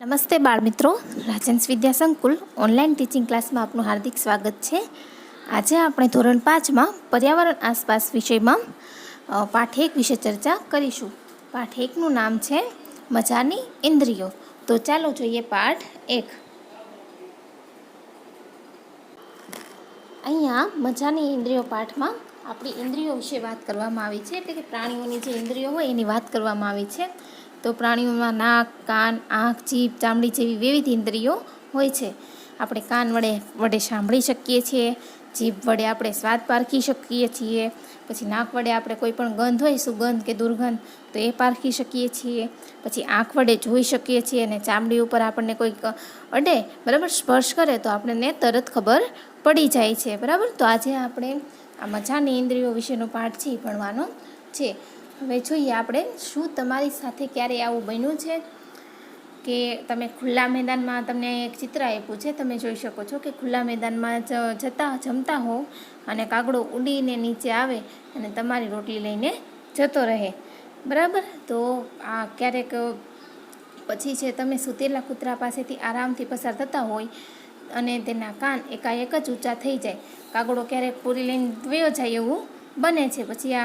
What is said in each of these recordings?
નમસ્તે બાળમિત્રો, રાજન્સ વિદ્યા સંકુલ ઓનલાઈન ટીચિંગ ક્લાસમાં આપનું હાર્દિક સ્વાગત છે. આજે આપણે ધોરણ 5માં પર્યાવરણ આસપાસ વિષયમાં પાઠ 1 વિશે ચર્ચા કરીશું. પાઠ 1નું નામ છે મજાની ઇન્દ્રિયો. તો ચાલો જોઈએ પાઠ 1. અહીંયા મજાની ઇન્દ્રિયો પાઠમાં આપણી ઇન્દ્રિયો વિશે વાત કરવામાં આવી છે, એટલે કે પ્રાણીઓની જે ઇન્દ્રિયો હોય એની વાત કરવામાં આવી છે. તો પ્રાણીઓમાં નાક, કાન, આંખ, જીભ, ચામડી જેવી વિવિધ ઇન્દ્રિયો હોય છે. આપણે કાન વડે સાંભળી શકીએ છીએ, જીભ વડે આપણે સ્વાદ પારખી શકીએ છીએ, પછી નાક વડે આપણે કોઈ પણ ગંધ હોય, સુગંધ કે દુર્ગંધ, તો એ પારખી શકીએ છીએ. પછી આંખ વડે જોઈ શકીએ છીએ, અને ચામડી ઉપર આપણને કોઈક અડે, બરાબર, સ્પર્શ કરે તો આપણને તરત ખબર પડી જાય છે, બરાબર. તો આજે આપણે આ મજાની ઇન્દ્રિયો વિશેનો પાઠ છે ભણવાનો છે. હવે જોઈએ આપણે, શું તમારી સાથે ક્યારે આવું બન્યું છે કે તમે ખુલ્લા મેદાનમાં, તમને એક ચિત્ર આપ્યું છે, તમે જોઈ શકો છો કે ખુલ્લા મેદાનમાં જમતા હો અને કાગડો ઉડીને નીચે આવે અને તમારી રોટલી લઈને જતો રહે, બરાબર. તો આ ક્યારેક પછી છે તમે સૂતેલા કૂતરા પાસેથી આરામથી પસાર થતા હોય અને તેના કાન એકાએક જ ઊંચા થઈ જાય. કાગડો ક્યારેક પૂરી લઈને વયો જાય એવું બને છે. પછી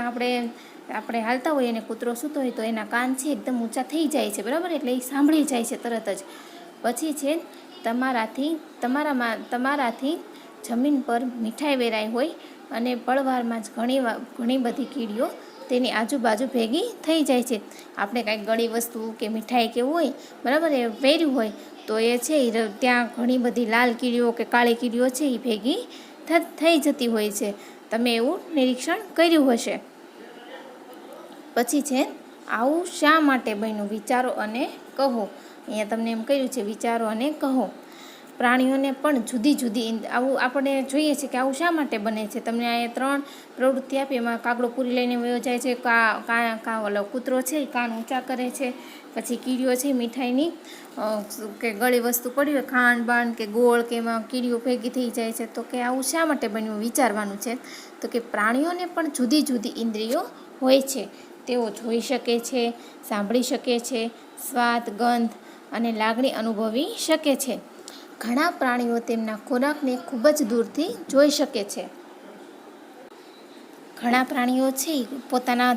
આપણે હાલતા હોઈએ અને કૂતરો સૂતો હોય તો એના કાન છે એકદમ ઊંચા થઈ જાય છે, બરાબર, એટલે એ સાંભળી જાય છે તરત જ. પછી છે તમારાથી જમીન પર મીઠાઈ વેરાઈ હોય અને પળવારમાં જ ઘણી બધી કીડીઓ તેની આજુબાજુ ભેગી થઈ જાય છે. આપણે કાંઈક ગળી વસ્તુ કે મીઠાઈ કેવું હોય, બરાબર, એ વેર્યું હોય તો એ છે ત્યાં ઘણી બધી લાલ કીડીઓ કે કાળી કીડીઓ છે એ ભેગી થઈ જતી હોય છે. તમે એવું નિરીક્ષણ કર્યું હશે. પછી છે આવું શા માટે બન્યું, વિચારો અને કહો. અહીંયા તમને એમ કહ્યું છે વિચારો અને કહો. પ્રાણીઓને પણ જુદી જુદી આવું આપણે જોઈએ છે કે આવું શા માટે બને છે. તમને અહીંયા 3 પ્રવૃત્તિ આપી, એમાં કાગડો પૂરી લઈને વયો જાય છે, ઓલો કૂતરો છે એ કાન ઊંચા કરે છે, પછી કીડીઓ છે મીઠાઈની કે ગળી વસ્તુ પડી હોય, ખાંડ બાંડ કે ગોળ કે એમાં કીડીઓ ભેગી થઈ જાય છે. તો કે આવું શા માટે બન્યું, વિચારવાનું છે. તો કે પ્રાણીઓને પણ જુદી જુદી ઇન્દ્રિયો હોય છે. તેઓ જોઈ શકે છે, સાંભળી શકે છે, સ્વાદ, ગંધ અને લાગણી અનુભવી શકે છે. ઘણા પ્રાણીઓ તેમના ખોરાકને ખૂબ જ દૂરથી જોઈ શકે છે. ઘણા પ્રાણીઓ છે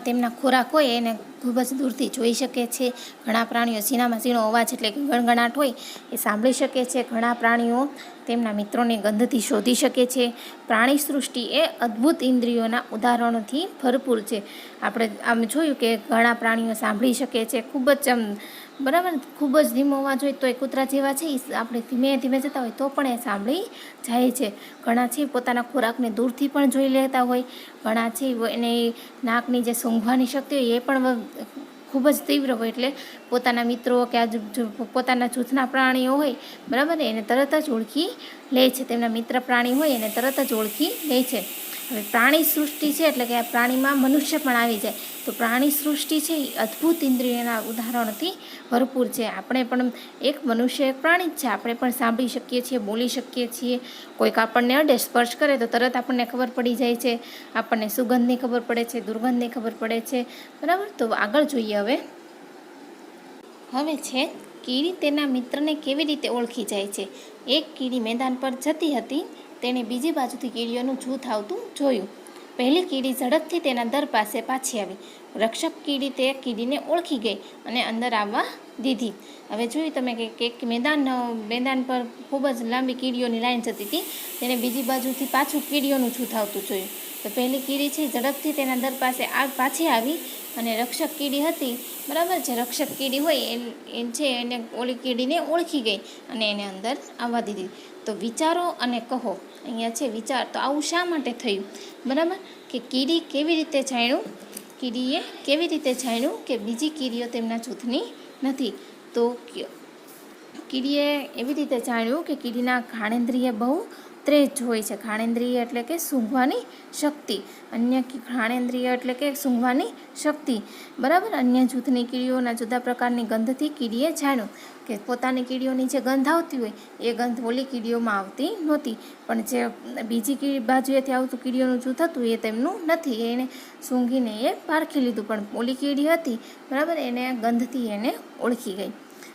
તેમના ખોરાક હોય એને ખૂબ જ દૂરથી જોઈ શકે છે. ઘણા પ્રાણીઓ ઝીણામાં ઝીણો અવાજ એટલે કે ગણગણાટ હોય એ સાંભળી શકે છે. ઘણા પ્રાણીઓ તેમના મિત્રોને ગંધથી શોધી શકે છે. પ્રાણી સૃષ્ટિ એ અદ્ભુત ઇન્દ્રિયોના ઉદાહરણોથી ભરપૂર છે. આપણે આમ જોયું કે ઘણા પ્રાણીઓ સાંભળી શકે છે, ખૂબ જ બરાબર, ખૂબ જ ધીમો અવાજ હોય તો એ કૂતરા જેવા છે, આપણે ધીમે ધીમે જતા હોય તો પણ એ સાંભળી જાય છે. ઘણા છે પોતાના ખોરાકને દૂરથી પણ જોઈ લેતા હોય. ઘણા છે એને નાકની જે સૂંઘવાની શક્તિ હોય એ પણ ખૂબ જ તીવ્ર હોય, એટલે પોતાના મિત્રો કે પોતાના જૂથના પ્રાણીઓ હોય, બરાબર, એને તરત જ ઓળખી લે છે. તેમના મિત્ર પ્રાણી હોય એને તરત જ ઓળખી લે છે. હવે પ્રાણી સૃષ્ટિ છે એટલે કે આ પ્રાણીમાં મનુષ્ય પણ આવી જાય. તો પ્રાણી સૃષ્ટિ છે એ અદ્ભુત ઇન્દ્રિયોના ઉદાહરણોથી ભરપૂર છે. આપણે પણ એક મનુષ્ય એક પ્રાણી જ છે. આપણે પણ સાંભળી શકીએ છીએ, બોલી શકીએ છીએ. કોઈક આપણને અડે, સ્પર્શ કરે તો તરત આપણને ખબર પડી જાય છે. આપણને સુગંધની ખબર પડે છે, દુર્ગંધની ખબર પડે છે, બરાબર. તો આગળ જોઈએ. હવે છે કીડી તેના મિત્રને કેવી રીતે ઓળખી જાય છે. એક કીડી મેદાન પર જતી હતી. તેણે બીજી બાજુથી કીડીઓનું જૂથ આવતું જોયું. પહેલી કીડી ઝડપથી તેના દર પાસે પાછી આવી. રક્ષક કીડી તે કીડીને ઓળખી ગઈ અને અંદર આવવા દીધી. હવે જોયું તમે કે મેદાન પર ખૂબ જ લાંબી કીડીઓની લાઈન જતી હતી. તેને બીજી બાજુથી પાછું કીડીઓનું જૂથ આવતું જોયું. તો પહેલી કીડી છે ઝડપથી તેના દર પાસે પાછી આવી અને રક્ષક કીડી હતી, બરાબર, જે રક્ષક કીડી હોય એ છે એને ઓલી કીડીને ઓળખી ગઈ અને એને અંદર આવવા દીધી. તો વિચારો અને કહો. અહીંયા છે વિચાર, તો આવું શા માટે થયું, બરાબર, કે કીડીએ કેવી રીતે જાણ્યું કે બીજી કીડીઓ તેમના જૂથની નથી. તો કીડીએ એવી રીતે જાણ્યું કે કીડીના ઘાણેન્દ્રિય બહુ તેજ હોય છે. ઘાણેન્દ્રિય એટલે કે સૂંઘવાની શક્તિ. ઘાણેન્દ્રિય એટલે કે સૂંઘવાની શક્તિ, બરાબર. અન્ય જૂથની કીડીઓના જુદા પ્રકારની ગંધથી કીડીએ જાણ્યું કે પોતાની કીડીઓની જે ગંધ આવતી હોય એ ગંધ ઓલી કીડીઓમાં આવતી નહોતી, પણ જે બીજી બાજુએથી આવતું કીડીઓનું જૂથ હતું એ તેમનું નથી. એને સૂંઘીને એ પારખી લીધું, પણ ઓલી કીડી હતી, બરાબર, એને ગંધથી એને ઓળખી ગઈ.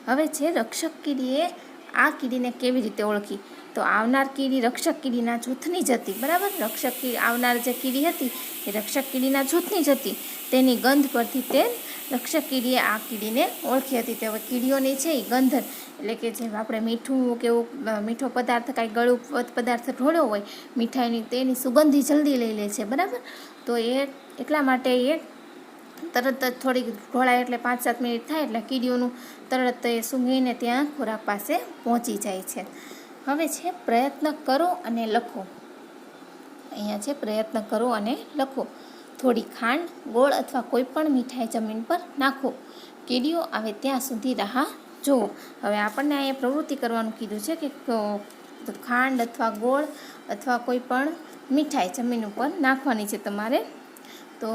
હવે છે રક્ષક કીડીએ આ કીડીને કેવી રીતે ઓળખી, તો આવનાર કીડી રક્ષક કીડીના જૂથની જ હતી, બરાબર. રક્ષક કીડી આવનાર જે કીડી હતી એ રક્ષક કીડીના જૂથની જ હતી. તેની ગંધ પરથી તે રક્ષક કીડીએ આ કીડીને ઓળખી હતી. તો હવે કીડીઓની છે એ ગંધ એટલે કે જે આપણે મીઠું કે એવું મીઠો પદાર્થ કાંઈ ગળું પદાર્થ ઢોળ્યો હોય મીઠાઈની, તેની સુગંધી જલ્દી લઈ લે છે, બરાબર. તો એ એટલા માટે એ તરત જ થોડીક ઢોળાય એટલે 5-7 મિનિટ થાય એટલે કીડીઓનું તરત એ સૂંઘીને ત્યાં ખોરાક પાસે પહોંચી જાય છે. હવે છે પ્રયત્ન કરો અને લખો. અહીંયા છે પ્રયત્ન કરો અને લખો. થોડી ખાંડ, ગોળ અથવા કોઈ પણ મીઠાઈ જમીન પર નાખો. કીડીઓ આવે ત્યાં સુધી રાહ જુઓ. હવે આપણને અહીંયા પ્રવૃત્તિ કરવાનું કીધું છે કે ખાંડ અથવા ગોળ અથવા કોઈ પણ મીઠાઈ જમીન ઉપર નાખવાની છે તમારે. તો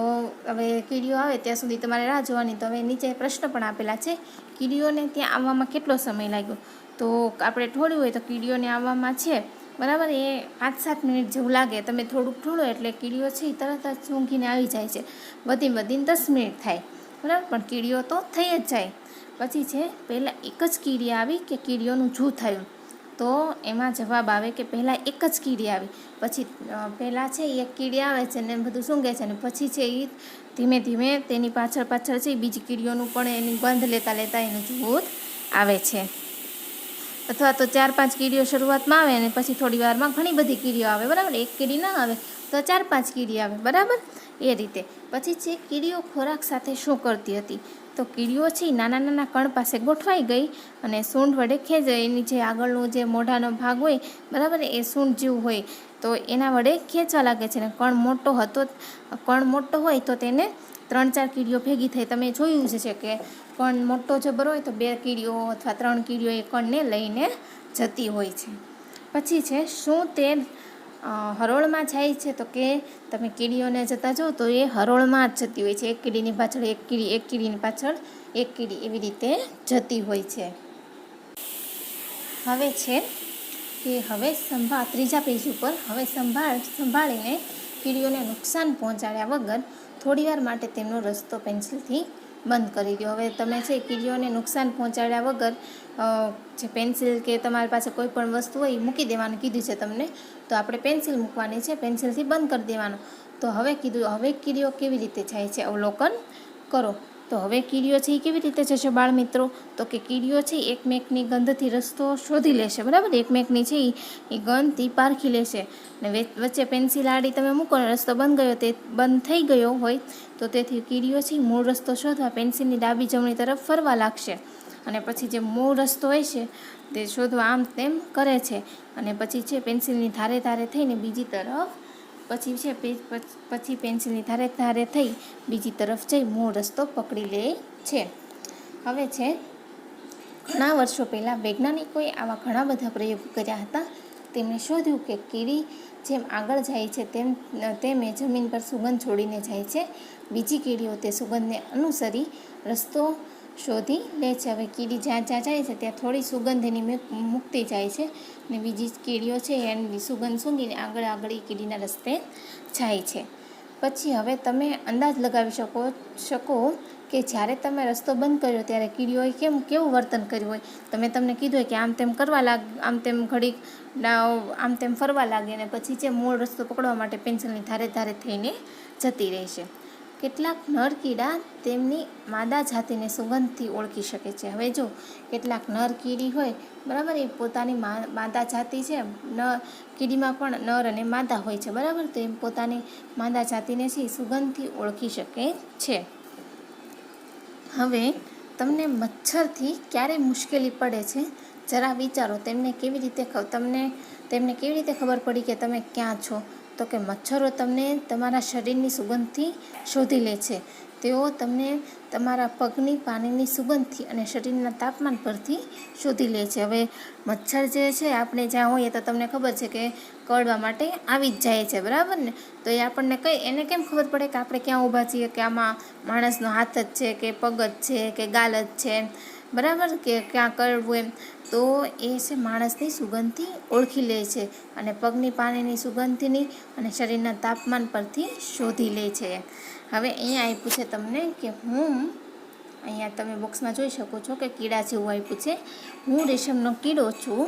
હવે કીડીઓ આવે ત્યાં સુધી તમારે રાહ જોવાની. તો હવે નીચે પ્રશ્ન પણ આપેલા છે, કીડીઓને ત્યાં આવવામાં કેટલો સમય લાગ્યો. તો આપણે ઢોળ્યું હોય તો કીડીઓને આવવામાં છે, બરાબર, એ 5-7 મિનિટ જેવું લાગે. તમે થોડુંક ઢોળો એટલે કીડીઓ છે એ તરત જ સૂંઘીને આવી જાય છે. વધીને 10 મિનિટ થાય, બરાબર, પણ કીડીઓ તો થઈ જ જાય. પછી છે પહેલાં એક જ કીડી આવી કે કીડીઓનું જૂથ આવ્યું. તો એમાં જવાબ આવે કે પહેલાં એક જ કીડી આવી. પછી પહેલાં છે એક કીડી આવે છે ને બધું સૂંઘે છે, ને પછી છે એ ધીમે ધીમે તેની પાછળ છે એ બીજી કીડીઓનું પણ એની ગંધ લેતા એનું જૂથ આવે છે. અથવા તો 4-5 કીડીઓ શરૂઆતમાં આવે અને પછી થોડી વારમાં ઘણી બધી કીડીઓ આવે, બરાબર. એક કીડી ના આવે તો 4-5 કીડી આવે, બરાબર, એ રીતે. પછી છે કીડીઓ ખોરાક સાથે શું કરતી હતી. તો કીડીઓ છે નાના નાના કણ પાસે ગોઠવાઈ ગઈ અને સૂંઢ વડે ખેંચાય. એની જે આગળનો જે મોઢાનો ભાગ હોય, બરાબર, એ સૂંઢ જેવું હોય તો એના વડે ખેંચવા લાગે છે. ને કણ મોટો હોય તો તેને 3-4 કીડીઓ ભેગી થઈ. તમે જોયું જ છે કે કણ મોટો જબર હોય તો 2 કીડીઓ અથવા 3 કીડીઓ એ કણને લઈને જતી હોય છે. પછી છે શું તે હરોળમાં જાય છે. તો કે તમે કીડીઓને જતા જો તો એ હરોળમાં જ જતી હોય છે. એક કીડીની પાછળ એક કીડી, એક કીડીની પાછળ એક કીડી, એવી રીતે જતી હોય છે. હવે છે કે ત્રીજા પેજ ઉપર હવે સંભાળીને કીડીઓને નુકસાન પહોંચાડ્યા વગર થોડીવાર માટે તેમનો રસ્તો પેન્સિલથી બંધ કરી દો. હવે તમે છે કીડીઓને નુકસાન પહોંચાડ્યા વગર જે પેન્સિલ કે તમારી પાસે કોઈ પણ વસ્તુ હોય એ મૂકી દેવાનું કીધું છે તમને. તો આપણે પેન્સિલ મૂકવાની છે, પેન્સિલથી બંધ કરી દેવાનું. તો હવે કીડીઓ કેવી રીતે જાય છે અવલોકન કરો. તો હવે કીડીઓ છે એ કેવી રીતે જશે બાળ મિત્રો. તો કે કીડીઓ છે એકમેકની ગંધથી રસ્તો શોધી લેશે, બરાબર. એકમેકની છે એ ગંધથી પારખી લેશે. ને વચ્ચે પેન્સિલ આડી તમે મૂકો ને રસ્તો બંધ થઈ ગયો હોય તો તેથી કીડીઓ છે મૂળ રસ્તો શોધવા પેન્સિલની ડાબી જમણી તરફ ફરવા લાગશે. અને પછી જે મૂળ રસ્તો હોય છે તે શોધવા આમ તેમ કરે છે. અને પછી છે પેન્સિલની ધારે થઈને બીજી તરફ પછી પેન્સિલની ધારે થઈ બીજી તરફ જઈ મૂળ રસ્તો પકડી લે છે. હવે છે ઘણા વર્ષો પહેલાં વૈજ્ઞાનિકોએ આવા ઘણા બધા પ્રયોગ કર્યા હતા. તેમણે શોધ્યું કે કીડી જેમ આગળ જાય છે તેમ એ જમીન પર સુગંધ છોડીને જાય છે. બીજી કીડીઓ તે સુગંધને અનુસરી રસ્તો શોધી લે છે. હવે કીડી જ્યાં જાય છે ત્યાં થોડી સુગંધ એની મૂકતી જાય છે ને બીજી કીડીઓ છે એની સુગંધ સૂંઘીને આગળ એ કીડીના રસ્તે જાય છે. પછી હવે તમે અંદાજ લગાવી શકો કે જ્યારે તમે રસ્તો બંધ કર્યો ત્યારે કીડીઓએ કેવું વર્તન કર્યું હોય. તમને કીધું હોય કે આમ તેમ આમ તેમ ઘડીક આમ તેમ ફરવા લાગે ને પછી જે મૂળ રસ્તો પકડવા માટે પેન્સિલની ધારે થઈને જતી રહેશે. કેટલાક નર કીડા તેમની માદા જાતિને સુગંધથી ઓળખી શકે છે. હવે જો કેટલાક નર કીડી હોય, બરાબર, એ પોતાની માદા જાતિ છે. કીડીમાં પણ નર અને માદા હોય છે, બરાબર. તો એ પોતાની માદા જાતિને છે સુગંધથી ઓળખી શકે છે. હવે તમને મચ્છરથી ક્યારે મુશ્કેલી પડે છે જરા વિચારો. તેમને કેવી રીતે ખબર પડી કે તમે ક્યાં છો. તો કે મચ્છરો તમને તમારા શરીરની સુગંધથી શોધી લે છે. તેઓ તમને તમારા પગની પાણીની સુગંધથી અને શરીરના તાપમાન પરથી શોધી લે છે. હવે મચ્છર જે છે આપણે જ્યાં હોઈએ તો તમને ખબર છે કે કરડવા માટે આવી જ જાય છે, બરાબર ને. તો એ આપણને એને કેમ ખબર પડે કે આપણે ક્યાં ઊભા છીએ, કે આમાં માણસનો હાથ જ છે કે પગ જ છે કે ગાલ જ છે, બરાબર, કે ક્યાં કરડવું એમ. તો એ છે માણસની સુગંધથી ઓળખી લે છે અને પગની પાણીની સુગંધની અને શરીરના તાપમાન પરથી શોધી લે છે. હવે અહીંયા આપ્યું છે તમને કે હું અહીંયા તમે બોક્સમાં જોઈ શકો છો કે કીડા જેવું આપ્યું છે. હું રેશમનો કીડો છું.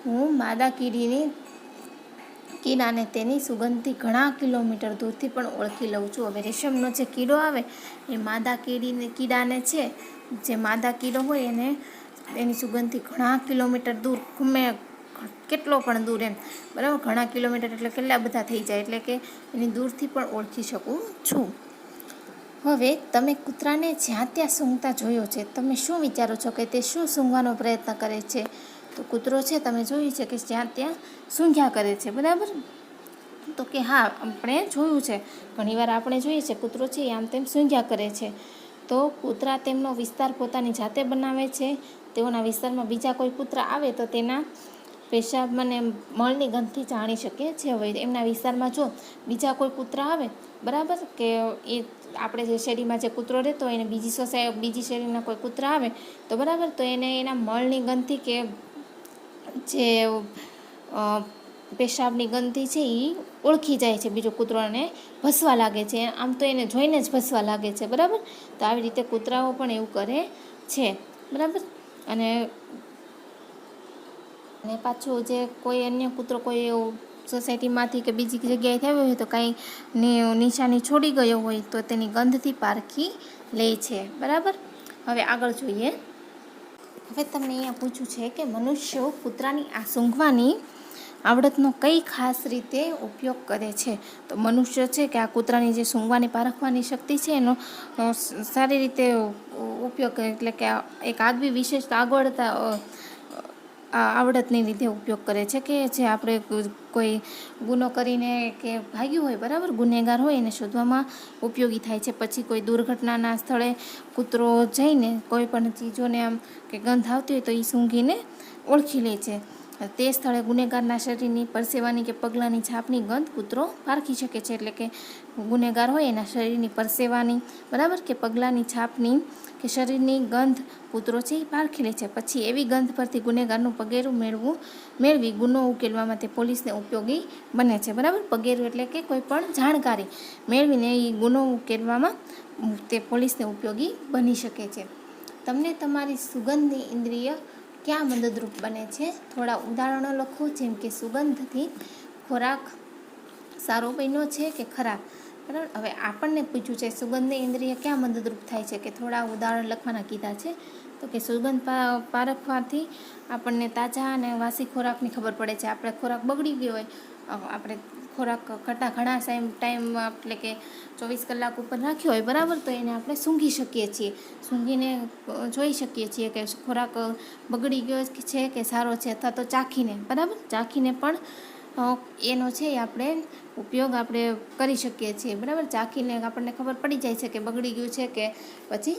હું માદા કીડાને તેની સુગંધથી ઘણા કિલોમીટર દૂરથી પણ ઓળખી લઉં છું. હવે રેશમનો જે કીડો આવે એ માદા કીડાને છે, જે માદા કીડો હોય એને એની સુગંધથી ઘણા કિલોમીટર દૂર, ગમે કેટલો પણ દૂર એમ, બરાબર, ઘણા કિલોમીટર એટલે કેટલા બધા થઈ જાય, એટલે કે એની દૂરથી પણ ઓળખી શકું છું. હવે તમે કૂતરાને જ્યાં ત્યાં સૂંઘતા જોયો છે. તમે શું વિચારો છો કે તે શું સૂંઘવાનો પ્રયત્ન કરે છે? તો કૂતરો છે, તમે જોયું છે કે જ્યાં ત્યાં સૂંઘ્યા કરે છે, બરાબર. તો કે હા, આપણે જોયું છે, ઘણીવાર આપણે જોઈએ છે કૂતરો છે એ આમ તેમ સૂંઘ્યા કરે છે. તો કૂતરા તેમનો વિસ્તાર પોતાની જાતે બનાવે છે. તેઓના વિસ્તારમાં બીજા કોઈ કૂતરા આવે તો તેના પેશાબ અને મળની ગંધથી જાણી શકે છે. હવે એમના વિસ્તારમાં જો બીજા કોઈ કૂતરા આવે, બરાબર, કે એ આપણે જે શેરીમાં જે કૂતરો રહેતો હોય એને બીજી શેરીના કોઈ કૂતરા આવે તો બરાબર, તો એને એના મળની ગંધથી કે જે પેશાબની ગંધથી છે એ ઓળખી જાય છે. બીજો કૂતરોને ભસવા લાગે છે, આમ તો એને જોઈને જ ભસવા લાગે છે, બરાબર. તો આવી રીતે કૂતરાઓ પણ એવું કરે છે, બરાબર. અને પાછું જે કોઈ અન્ય કૂતરો કોઈ સોસાયટીમાંથી કે બીજી જગ્યાએ થયો હોય તો કાંઈ નિશાની છોડી ગયો હોય તો તેની ગંધથી પારખી લે છે, બરાબર. હવે આગળ જોઈએ. હવે તમને અહીંયા પૂછ્યું છે કે મનુષ્યો કૂતરાની આ સૂંઘવાની આવડતનો કઈ ખાસ રીતે ઉપયોગ કરે છે. તો મનુષ્ય છે કે આ કૂતરાની જે સૂંઘવાની પારખવાની શક્તિ છે એનો સારી રીતે ઉપયોગ, એટલે કે એક આગવી વિશેષ આવડતને લીધે ઉપયોગ કરે છે. કે જે આપણે કોઈ ગુનો કરીને કે ભાગ્યું હોય, બરાબર, ગુનેગાર હોય એને શોધવામાં ઉપયોગી થાય છે. પછી કોઈ દુર્ઘટનાના સ્થળે કૂતરો જઈને કોઈ પણ ચીજોને આમ કે ગંધ આવતી હોય તો એ સૂંઘીને ઓળખી લે છે. તે સ્થળે ગુનેગારના શરીરની પરસેવાની કે પગલાંની છાપની ગંધ કૂતરો પારખી શકે છે. એટલે કે ગુનેગાર હોય એના શરીરની પરસેવાની, બરાબર, કે પગલાંની છાપની કે શરીરની ગંધ કૂતરો છે એ પારખી લે છે. પછી એવી ગંધ પરથી ગુનેગારનું પગેરું મેળવી ગુનો ઉકેલવામાં તે પોલીસને ઉપયોગી બને છે, બરાબર. પગેરું એટલે કે કોઈ પણ જાણકારી મેળવીને એ ગુનો ઉકેલવામાં તે પોલીસને ઉપયોગી બની શકે છે. તમને તમારી સુગંધની ઇન્દ્રિય ક્યાં મદદરૂપ બને છે? થોડા ઉદાહરણો લખો. જેમ કે સુગંધથી ખોરાક સારો બન્યો છે કે ખરાબ, બરાબર. હવે આપણને પૂછ્યું છે સુગંધની ઇન્દ્રિય ક્યાં મદદરૂપ થાય છે, કે થોડા ઉદાહરણ લખવાના કીધા છે. તો કે સુગંધ પારખવાથી આપણને તાજા અને વાસી ખોરાકની ખબર પડે છે. આપણે ખોરાક બગડી ગયો હોય, આપણે ખોરાક ઘણા ટાઈમ એટલે કે 24 કલાક ઉપર રાખ્યો હોય, બરાબર, તો એને આપણે સૂંઘી શકીએ છીએ. સૂંઘીને જોઈ શકીએ છીએ કે ખોરાક બગડી ગયો છે કે સારો છે, અથવા તો ચાખીને, બરાબર, ચાખીને પણ એનો છે એ આપણે ઉપયોગ આપણે કરી શકીએ છીએ, બરાબર. ચાખીને આપણને ખબર પડી જાય છે કે બગડી ગયું છે કે પછી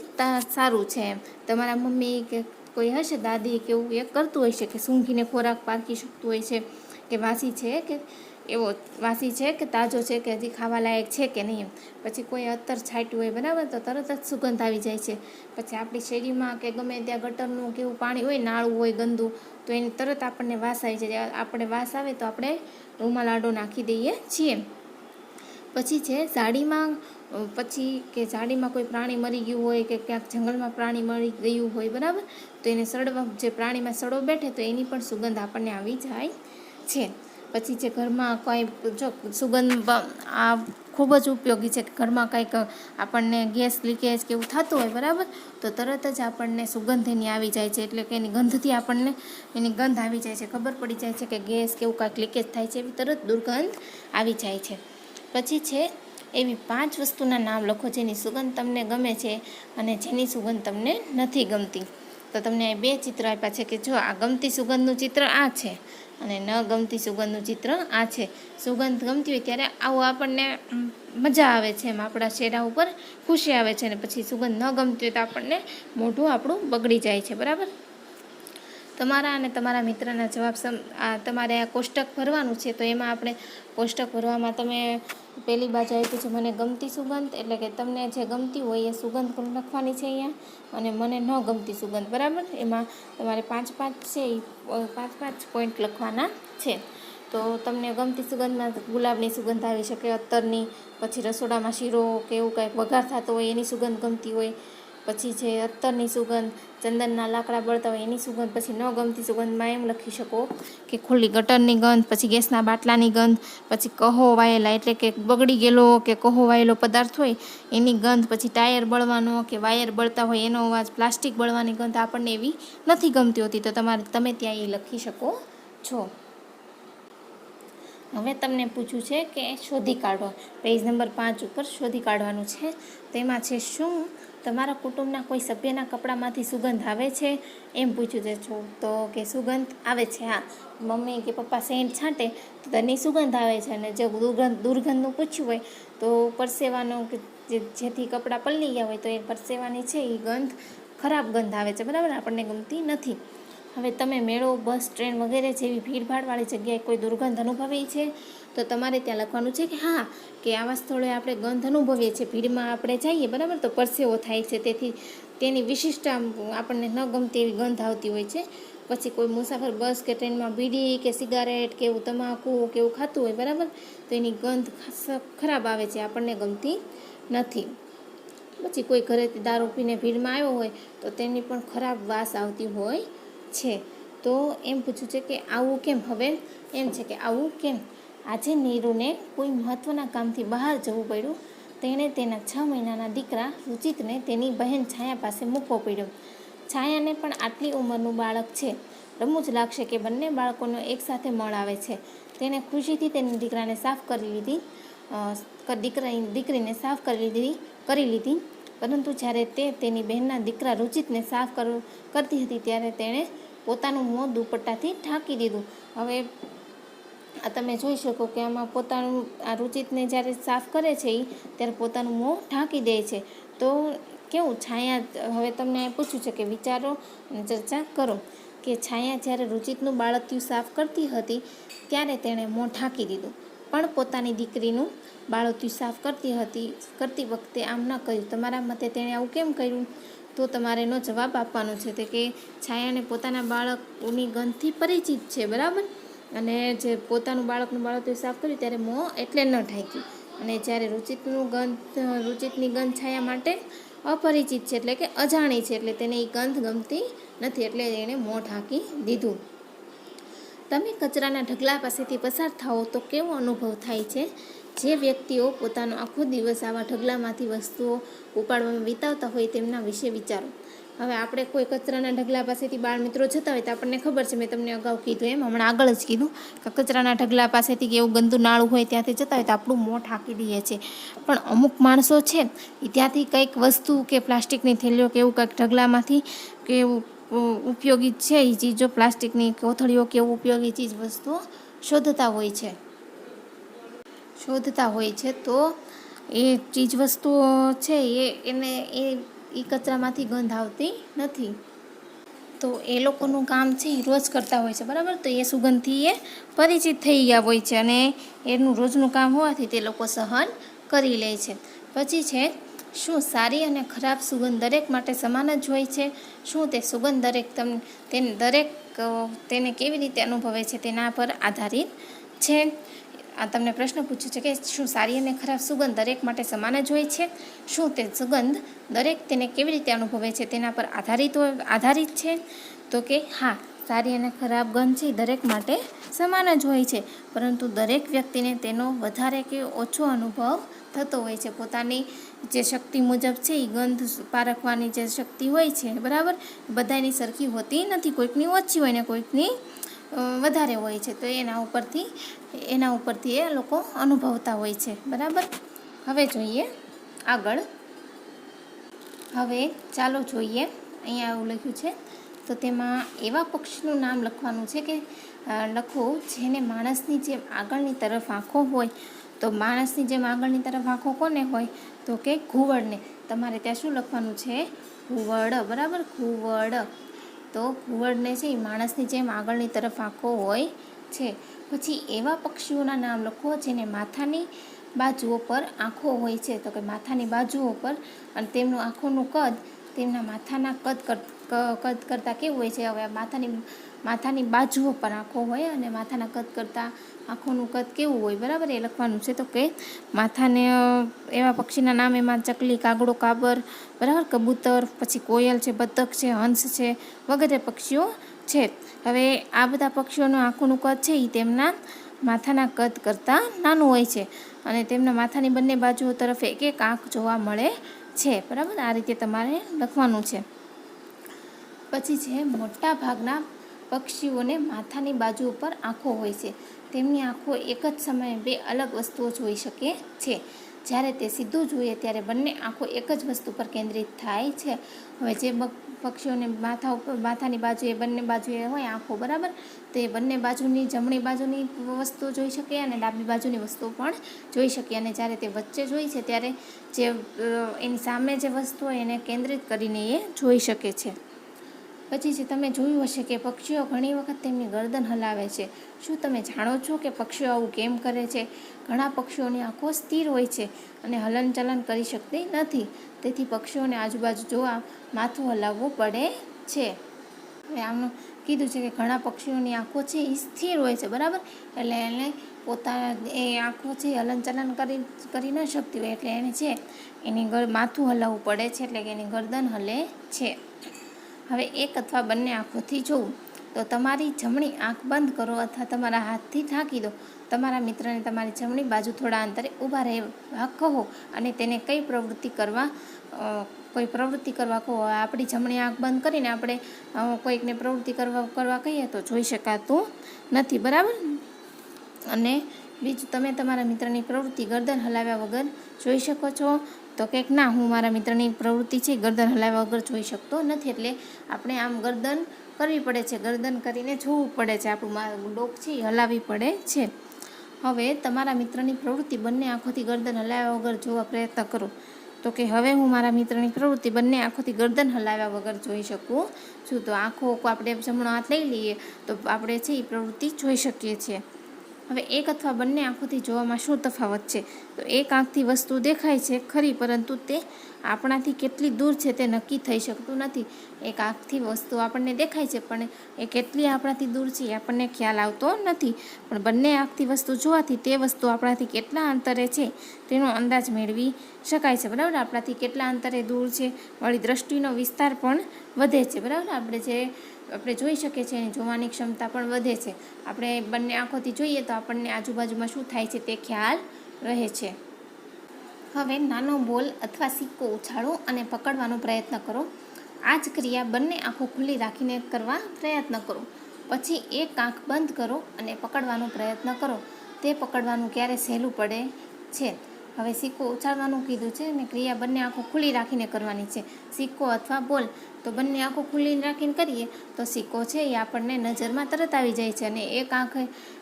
સારું છે. તમારા મમ્મી કે કોઈ હશે, દાદી કે એવું એ કરતું હોય છે કે સૂંઘીને ખોરાક પારખી શકતું હોય છે કે વાસી છે કે વાસી છે કે તાજો છે કે હજી ખાવા લાયક છે કે નહીં. પછી કોઈ અત્તર છાંટ્યું હોય, બરાબર, તો તરત જ સુગંધ આવી જાય છે. પછી આપણી શેરીમાં કે ગમે ત્યાં ગટરનું કેવું પાણી હોય, નાળું હોય ગંદુ, તો એની તરત આપણને વાસ આવી જાય. આપણે વાસ આવે તો આપણે રૂમાલ આડો નાખી દઈએ છીએ. પછી છે ઝાડીમાં કોઈ પ્રાણી મરી ગયું હોય કે ક્યાંક જંગલમાં પ્રાણી મરી ગયું હોય, બરાબર, તો એને જે પ્રાણીમાં સડો બેઠે તો એની પણ સુગંધ આપણને આવી જાય છે. પછી જે ઘરમાં કોઈ સુગંધ આ ખૂબ જ ઉપયોગી છે કે ઘરમાં કંઈક આપણને ગેસ લીકેજ કે એવું થતું હોય, બરાબર, તો તરત જ આપણને સુગંધ એની આવી જાય છે. એટલે કે એની ગંધથી આપણને એની ગંધ આવી જાય છે, ખબર પડી જાય છે કે ગેસ કે એવું કાંઈક લીકેજ થાય છે, એવી તરત દુર્ગંધ આવી જાય છે. પછી છે એવી 5 વસ્તુના નામ લખો જેની સુગંધ તમને ગમે છે અને જેની સુગંધ તમને નથી ગમતી. તો તમને 2 ચિત્ર આપ્યા છે કે જો આ ગમતી સુગંધનું ચિત્ર આ છે અને ન ગમતી સુગંધનું ચિત્ર આ છે. સુગંધ ગમતી હોય ત્યારે આવું આપણને મજા આવે છે, એમ આપણા ચહેરા ઉપર ખુશી આવે છે. અને પછી સુગંધ ન ગમતી હોય તો આપણને મોઢું આપણું બગડી જાય છે, બરાબર. તમારા અને તમારા મિત્રના જવાબ તમારે આ કોષ્ટક ભરવાનું છે. તો એમાં આપણે કોષ્ટક ભરવામાં તમે પહેલી બાજુ આપ્યું છે મને ગમતી સુગંધ, એટલે કે તમને જે ગમતી હોય એ સુગંધ લખવાની છે અહીંયા, અને મને ન ગમતી સુગંધ, બરાબર. એમાં તમારે 5-5 છે એ 5-5 પોઈન્ટ લખવાના છે. તો તમને ગમતી સુગંધમાં ગુલાબની સુગંધ આવી શકે, અત્તરની, પછી રસોડામાં શીરો કે એવું કાંઈક વઘાર થતો હોય એની સુગંધ ગમતી હોય, પછી છે અત્તરની સુગંધ, ચંદનના લાકડા બળતા હોય એની સુગંધ, પછી ન ગમતી સુગંધમાં એમ લખી શકો કે ખુલ્લી ગટરની ગંધ, પછી ગેસના બાટલાની ગંધ, પછી કહો વાયેલા એટલે કે બગડી ગયેલો કે કહો વાયેલો પદાર્થ હોય એની ગંધ, પછી ટાયર બળવાનો કે વાયર બળતા હોય એનો અવાજ, પ્લાસ્ટિક બળવાની ગંધ આપણને એવી નથી ગમતી હોતી, તો તમે ત્યાં એ લખી શકો છો. હવે તમને પૂછ્યું છે કે શોધી કાઢો. પેજ નંબર 5 ઉપર શોધી કાઢવાનું છે. તેમાં છે શું તમારા કુટુંબના કોઈ સભ્યના કપડામાંથી સુગંધ આવે છે, એમ પૂછ્યું છે. તો કે સુગંધ આવે છે, હા. મમ્મી કે પપ્પા સેન્ટ છાંટે તો તેની સુગંધ આવે છે. અને જો દુર્ગંધનું પૂછ્યું હોય તો પરસેવાનો કે જેથી કપડાં પલળી ગયા હોય તો એ પરસેવાની છે એ ગંધ ખરાબ ગંધ આવે છે, બરાબર, આપણને ગમતી નથી. હવે તમે મેળો, બસ, ટ્રેન વગેરે જેવી ભીડભાડવાળી જગ્યાએ કોઈ દુર્ગંધ અનુભવી છે, તો તમારે ત્યાં લખવાનું છે કે હા, કે આવા સ્થળોએ આપણે ગંધ અનુભવીએ છીએ. ભીડમાં આપણે જઈએ, બરાબર, તો પરસેવો થાય છે, તેથી તેની વિશિષ્ટ આપણને ન ગમતી એવી ગંધ આવતી હોય છે. પછી કોઈ મુસાફર બસ કે ટ્રેનમાં બીડી કે સિગારેટ કે એવું તમાકુ કે એવું ખાતું હોય, બરાબર, તો એની ગંધ ખરાબ આવે છે, આપણને ગમતી નથી. પછી કોઈ ઘરેથી દારૂ પીને ભીડમાં આવ્યો હોય તો તેની પણ ખરાબ વાસ આવતી હોય છે. તો એમ પૂછ્યું છે કે આવું કેમ? હવે એમ છે કે આવું કેમ? આજે નીરુને કોઈ મહત્ત્વના કામથી બહાર જવું પડ્યું. તેણે તેના 6 મહિનાના દીકરા રુચિતને તેની બહેન છાયા પાસે મૂકવો પડ્યો. છાયાને પણ આટલી ઉંમરનું બાળક છે. રમૂજ લાગશે કે બંને બાળકોનો એકસાથે મળ આવે છે. તેણે ખુશીથી તેની દીકરાને સાફ કરી લીધી દીકરીને સાફ કરી લીધી. પરંતુ જ્યારે તે તેની બહેનના દીકરા રુચિતને સાફ કરતી હતી ત્યારે તેણે પોતાનું મોં દુપટ્ટાથી ઢાંકી દીધું. હવે આ તમે જોઈ શકો કે આમાં પોતાનું આ રુચિતને જ્યારે સાફ કરે છે એ ત્યારે પોતાનું મોં ઢાંકી દે છે. તો કેવું છાયા, હવે તમને પૂછ્યું છે કે વિચારો અને ચર્ચા કરો કે છાયા જ્યારે રુચિતનું બાળકિયું સાફ કરતી હતી ત્યારે તેણે મોં ઢાંકી દીધું, પણ પોતાની દીકરીનું બાળકિયું સાફ કરતી વખતે આમ ન કર્યું. તમારા મતે તેણે આવું કેમ કર્યું? તો તમારે એનો જવાબ આપવાનો છે. તે કે છાયાને પોતાના બાળકની ગંધથી પરિચિત છે, બરાબર, અને જે પોતાનું બાળકિયું સાફ કર્યું ત્યારે મોં એટલે ન ઢાંક્યું. અને જ્યારે રુચિતની ગંધ છાયા માટે અપરિચિત છે, એટલે કે અજાણી છે, એટલે તેને એ ગંધ ગમતી નથી, એટલે એણે મોં ઢાંકી દીધું. તમે કચરાના ઢગલા પાસેથી પસાર થાઓ તો કેવો અનુભવ થાય છે? જે વ્યક્તિઓ પોતાનો આખો દિવસ આવા ઢગલામાંથી વસ્તુઓ ઉપાડવામાં વિતાવતા હોય તેમના વિશે વિચારો. હવે આપણે કોઈ કચરાના ઢગલા પાસેથી બાળ મિત્રો જતા હોય તો આપણને ખબર છે, મેં તમને અગાઉ કીધું એમ, હમણાં આગળ જ કીધું કે કચરાના ઢગલા પાસેથી કે એવું ગંદુ નાળું હોય ત્યાંથી જતા હોય તો આપણું મોં ઢાંકી દઈએ છીએ. પણ અમુક માણસો છે એ ત્યાંથી કંઈક વસ્તુ કે પ્લાસ્ટિકની થેલીઓ કે એવું કંઈક ઢગલામાંથી કે એવું ઉપયોગી છે એ ચીજો, પ્લાસ્ટિકની કોથળીઓ કે એવું ઉપયોગી ચીજ વસ્તુઓ શોધતા હોય છે. તો એ ચીજ વસ્તુઓ છે એ કચરામાંથી ગંધ આવતી નથી. તો એ લોકોનું કામ છે એ રોજ કરતા હોય છે, બરાબર, તો એ સુગંધથી એ પરિચિત થઈ ગયા હોય છે અને એનું રોજનું કામ હોવાથી તે લોકો સહન કરી લે છે. પછી છે શું સારી અને ખરાબ સુગંધ દરેક માટે સમાન જ હોય છે? શું તે સુગંધ તેને કેવી રીતે અનુભવે છે તેના પર આધારિત છે. આ તમને પ્રશ્ન પૂછ્યો છે કે શું સારી અને ખરાબ સુગંધ દરેક માટે સમાન જ હોય છે? શું તે સુગંધ તેને કેવી રીતે અનુભવે છે તેના પર આધારિત છે? તો કે હા, સારી અને ખરાબ ગંધ છે દરેક માટે સમાન જ હોય છે, પરંતુ દરેક વ્યક્તિને તેનો વધારે કે ઓછો અનુભવ થતો હોય છે. પોતાની જે શક્તિ મુજબ છે એ ગંધ પારખવાની જે શક્તિ હોય છે, બરાબર, બધાની સરખી હોતી નથી. કોઈકની ઓછી હોય ને કોઈકની વધારે હોય છે. તો એના ઉપરથી એ લોકો અનુભવતા હોય છે, બરાબર. હવે જોઈએ આગળ. હવે ચાલો જોઈએ, અહીંયા એવું લખ્યું છે તો તેમાં એવા પક્ષીનું નામ લખવાનું છે કે લખો જેને માણસની જેમ આગળની તરફ આંખો હોય. તો માણસની જેમ આગળની તરફ આંખો કોને હોય? તો કે ઘુવડને. તમારે ત્યાં શું લખવાનું છે? ઘુવડ, બરાબર, ઘુવડ. તો ઘુવડને છે એ માણસની જેમ આગળની તરફ આંખો હોય છે. પછી એવા પક્ષીઓના નામ લખો જેને માથાની બાજુઓ પર આંખો હોય છે. તો કે માથાની બાજુઓ પર, અને તેમનું આંખોનું કદ તેમના માથાના કદ કરતાં કેવું હોય છે? હવે માથાની માથાની બાજુઓ પર આંખો હોય અને માથાના કદ કરતાં આંખોનું કદ કેવું હોય, બરાબર, એ લખવાનું છે. તો કે માથાને એવા પક્ષીના નામ એમાં ચકલી, કાગડો, કાબર, બરાબર, કબૂતર, પછી કોયલ છે, બતક છે, હંસ છે, વગેરે પક્ષીઓ છે. હવે આ બધા પક્ષીઓનું આંખોનું કદ છે એ તેમના માથાના કદ કરતાં નાનું હોય છે અને તેમના માથાની બંને બાજુઓ તરફ એક એક આંખ જોવા મળે છે, બરાબર. આ રીતે તમારે લખવાનું છે. પછી છે મોટા ભાગના પક્ષીઓને માથાની બાજુ ઉપર આંખો હોય છે. તેમની આંખો એક જ સમયે બે અલગ વસ્તુઓ જોઈ શકે છે. જ્યારે તે સીધું જોઈએ ત્યારે બંને આંખો એક જ વસ્તુ પર કેન્દ્રિત થાય છે. હવે જે પક્ષીઓને માથાની બાજુએ બંને બાજુએ હોય આંખો, બરાબર, તો એ બંને બાજુની જમણી બાજુની વસ્તુઓ જોઈ શકે અને ડાબી બાજુની વસ્તુઓ પણ જોઈ શકે. અને જ્યારે તે વચ્ચે જોઈ છે ત્યારે જે એની સામે જે વસ્તુ હોય એને કેન્દ્રિત કરીને એ જોઈ શકે છે. પછી જે તમે જોયું હશે કે પક્ષીઓ ઘણી વખત તેમની ગરદન હલાવે છે. શું તમે જાણો છો કે પક્ષીઓ આવું કેમ કરે છે? ઘણા પક્ષીઓની આંખો સ્થિર હોય છે અને હલનચલન કરી શકતી નથી. તેથી પક્ષીઓને આજુબાજુ જોવા માથું હલાવવું પડે છે. હવે આમનું કીધું છે કે ઘણા પક્ષીઓની આંખો છે એ સ્થિર હોય છે, બરાબર, એટલે એને પોતાના એ આંખો છે હલનચલન કરી ન શકતી હોય એટલે એને છે એની માથું હલાવવું પડે છે, એટલે કે એની ગરદન હલે છે. હવે એક અથવા બંને આંખોથી જોવું. તો તમારી જમણી આંખ બંધ કરો અથવા તમારા હાથથી ઢાંકી દો. તમારા મિત્રને તમારી જમણી બાજુ થોડા અંતરે ઊભા રહેવા કહો અને તેને કોઈ પ્રવૃત્તિ કરવા કહો. આપણી જમણી આંખ બંધ કરીને આપણે કોઈકને પ્રવૃત્તિ કરવા કહીએ તો જોઈ શકાતું નથી, બરાબર. અને બીજું, તમે તમારા મિત્રની પ્રવૃત્તિ ગરદન હલાવ્યા વગર જોઈ શકો છો? તો કંઈક ના, હું મારા મિત્રની પ્રવૃત્તિ છે ગરદન હલાવ્યા વગર જોઈ શકતો નથી. એટલે આપણે આમ ગરદન કરવી પડે છે, ગરદન કરીને જોવું પડે છે, આપણું ડોક છે એ હલાવવી પડે છે. હવે તમારા મિત્રની પ્રવૃત્તિ બંને આંખોથી ગરદન હલાવ્યા વગર જોવા પ્રયત્ન કરો. તો કે હવે હું મારા મિત્રની પ્રવૃત્તિ બંને આંખોથી ગરદન હલાવ્યા વગર જોઈ શકું છું. તો આંખો આપણે જમણો હાથ લઈ લઈએ તો આપણે છે એ પ્રવૃત્તિ જોઈ શકીએ છીએ. હવે એક અથવા બંને આંખોથી જોવામાં શું તફાવત છે? તો એક આંખથી વસ્તુ દેખાય છે ખરી, પરંતુ તે આપણાથી કેટલી દૂર છે તે નક્કી થઈ શકતું નથી. એક આંખથી વસ્તુ આપણને દેખાય છે પણ એ કેટલી આપણાથી દૂર છે એ આપણને ખ્યાલ આવતો નથી. પણ બંને આંખથી વસ્તુ જોવાથી તે વસ્તુ આપણાથી કેટલા અંતરે છે તેનો અંદાજ મેળવી શકાય છે, બરાબર. આપણાથી કેટલા અંતરે દૂર છે, વળી દ્રષ્ટિનો વિસ્તાર પણ વધે છે, બરાબર. આપણે જોઈ શકીએ છીએ એની જોવાની ક્ષમતા પણ વધે છે. આપણે બંને આંખોથી જોઈએ તો આપણને આજુબાજુમાં શું થાય છે તે ખ્યાલ રહે છે. હવે નાનો બોલ અથવા સિક્કો ઉછાળો અને પકડવાનો પ્રયત્ન કરો. આ જ ક્રિયા બંને આંખો ખુલ્લી રાખીને કરવા પ્રયત્ન કરો. પછી એક આંખ બંધ કરો અને પકડવાનો પ્રયત્ન કરો. તે પકડવાનું ક્યારે સહેલું પડે છે. હવે સિક્કો ઉછાળવાનું કીધું છે અને ક્રિયા બંને આંખો ખુલ્લી રાખીને કરવાની છે. સિક્કો અથવા બોલ તો બંને આંખો ખુલ્લી રાખીને કરીએ તો સિક્કો છે એ આપણને નજરમાં તરત આવી જાય છે અને એક આંખ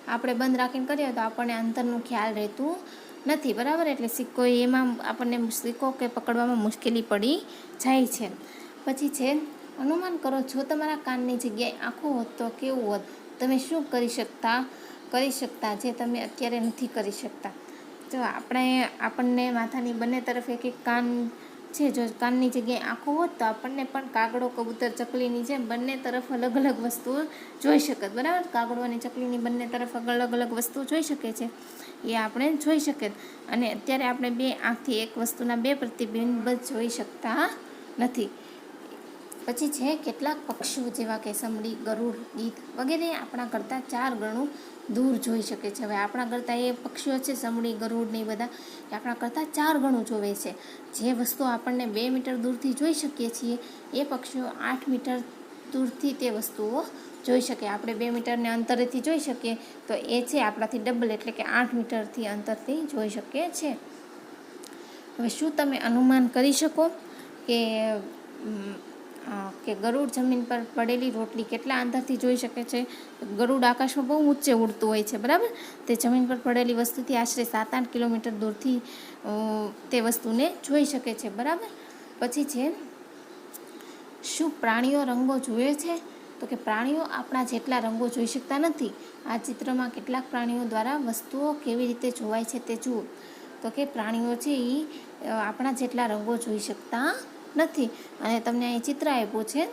આપણે બંધ રાખીને કરીએ તો આપણને અંતરનું ખ્યાલ રહેતું નથી, બરાબર. એટલે એમાં આપણને સિક્કો કે પકડવામાં મુશ્કેલી પડી જાય છે. પછી છે અનુમાન કરો, જો તમારા કાનની જગ્યાએ આંખો હોત તો કેવું હોત? તમે શું કરી શકતા જે તમે અત્યારે નથી કરી શકતા? જો આપણને માથાની બંને તરફ એક એક કાન છે, જો કાનની જગ્યાએ આંખો હોત તો આપણને પણ કાગડો, કબૂતર, ચકલીની જેમ બંને તરફ અલગ અલગ વસ્તુઓ જોઈ શકત, બરાબર. કાગડો અને ચકલીની બંને તરફ અલગ અલગ વસ્તુઓ જોઈ શકે છે એ આપણે જોઈ શકીએ. અને અત્યારે આપણે બે આંખથી એક વસ્તુના બે પ્રતિબિંબ જોઈ શકતા નથી. પછી છે કેટલાક પક્ષીઓ જેવા કે સમડી, ગરુડ, ગીધ વગેરે આપણા કરતાં 4 ગણું દૂર જોઈ શકે છે. હવે આપણા કરતાં એ પક્ષીઓ છે સમડી, ગરુડ ને એ બધા એ આપણા કરતાં 4 ગણું જોવે છે. જે વસ્તુ આપણને 2 મીટર દૂરથી જોઈ શકીએ છીએ એ પક્ષીઓ 8 મીટર દૂરથી તે વસ્તુઓ જોઈ શકે. આપણે 2 મીટરને અંતરેથી જોઈ શકીએ તો એ છે આપણાથી ડબલ, એટલે કે 8 મીટરથી અંતરથી જોઈ શકીએ છે. હવે શું તમે અનુમાન કરી શકો કે ગરુડ જમીન પર પડેલી રોટલી કેટલા અંતરથી જોઈ શકે છે? ગરુડ આકાશમાં બહુ ઊંચે ઉડતું હોય છે, બરાબર. તે જમીન પર પડેલી વસ્તુથી આશરે 7-8 કિલોમીટર દૂરથી તે વસ્તુને જોઈ શકે છે, બરાબર. પછી છે શું પ્રાણીઓ રંગો જુએ છે? તો કે પ્રાણીઓ આપણા જેટલા રંગો જોઈ શકતા નથી. આ ચિત્રમાં કેટલાક પ્રાણીઓ દ્વારા વસ્તુઓ કેવી રીતે જોવાય છે તે જુઓ. તો કે પ્રાણીઓ છે એ આપણા જેટલા રંગો જોઈ શકતા નથી. અને તમને અહીં ચિત્ર આપ્યું છે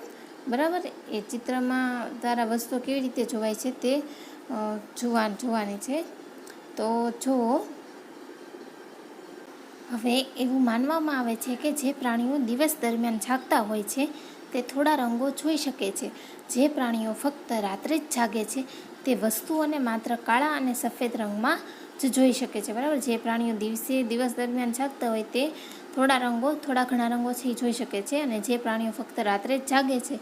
બરાબર. એ ચિત્રમાં દ્વારા વસ્તુઓ કેવી રીતે જોવાય છે તે જોવાની છે. તો જુઓ, હવે એવું માનવામાં આવે છે કે જે પ્રાણીઓ દિવસ દરમિયાન જાગતા હોય છે તે થોડા રંગો જોઈ શકે છે. જે પ્રાણીઓ ફક્ત રાત્રે જ જાગે છે તે વસ્તુઓને માત્ર કાળા અને સફેદ રંગમાં જ જોઈ શકે છે. બરાબર. જે પ્રાણીઓ દિવસ દરમિયાન જાગતા હોય તે થોડા ઘણા રંગો છે એ જોઈ શકે છે, અને જે પ્રાણીઓ ફક્ત રાત્રે જ જાગે છે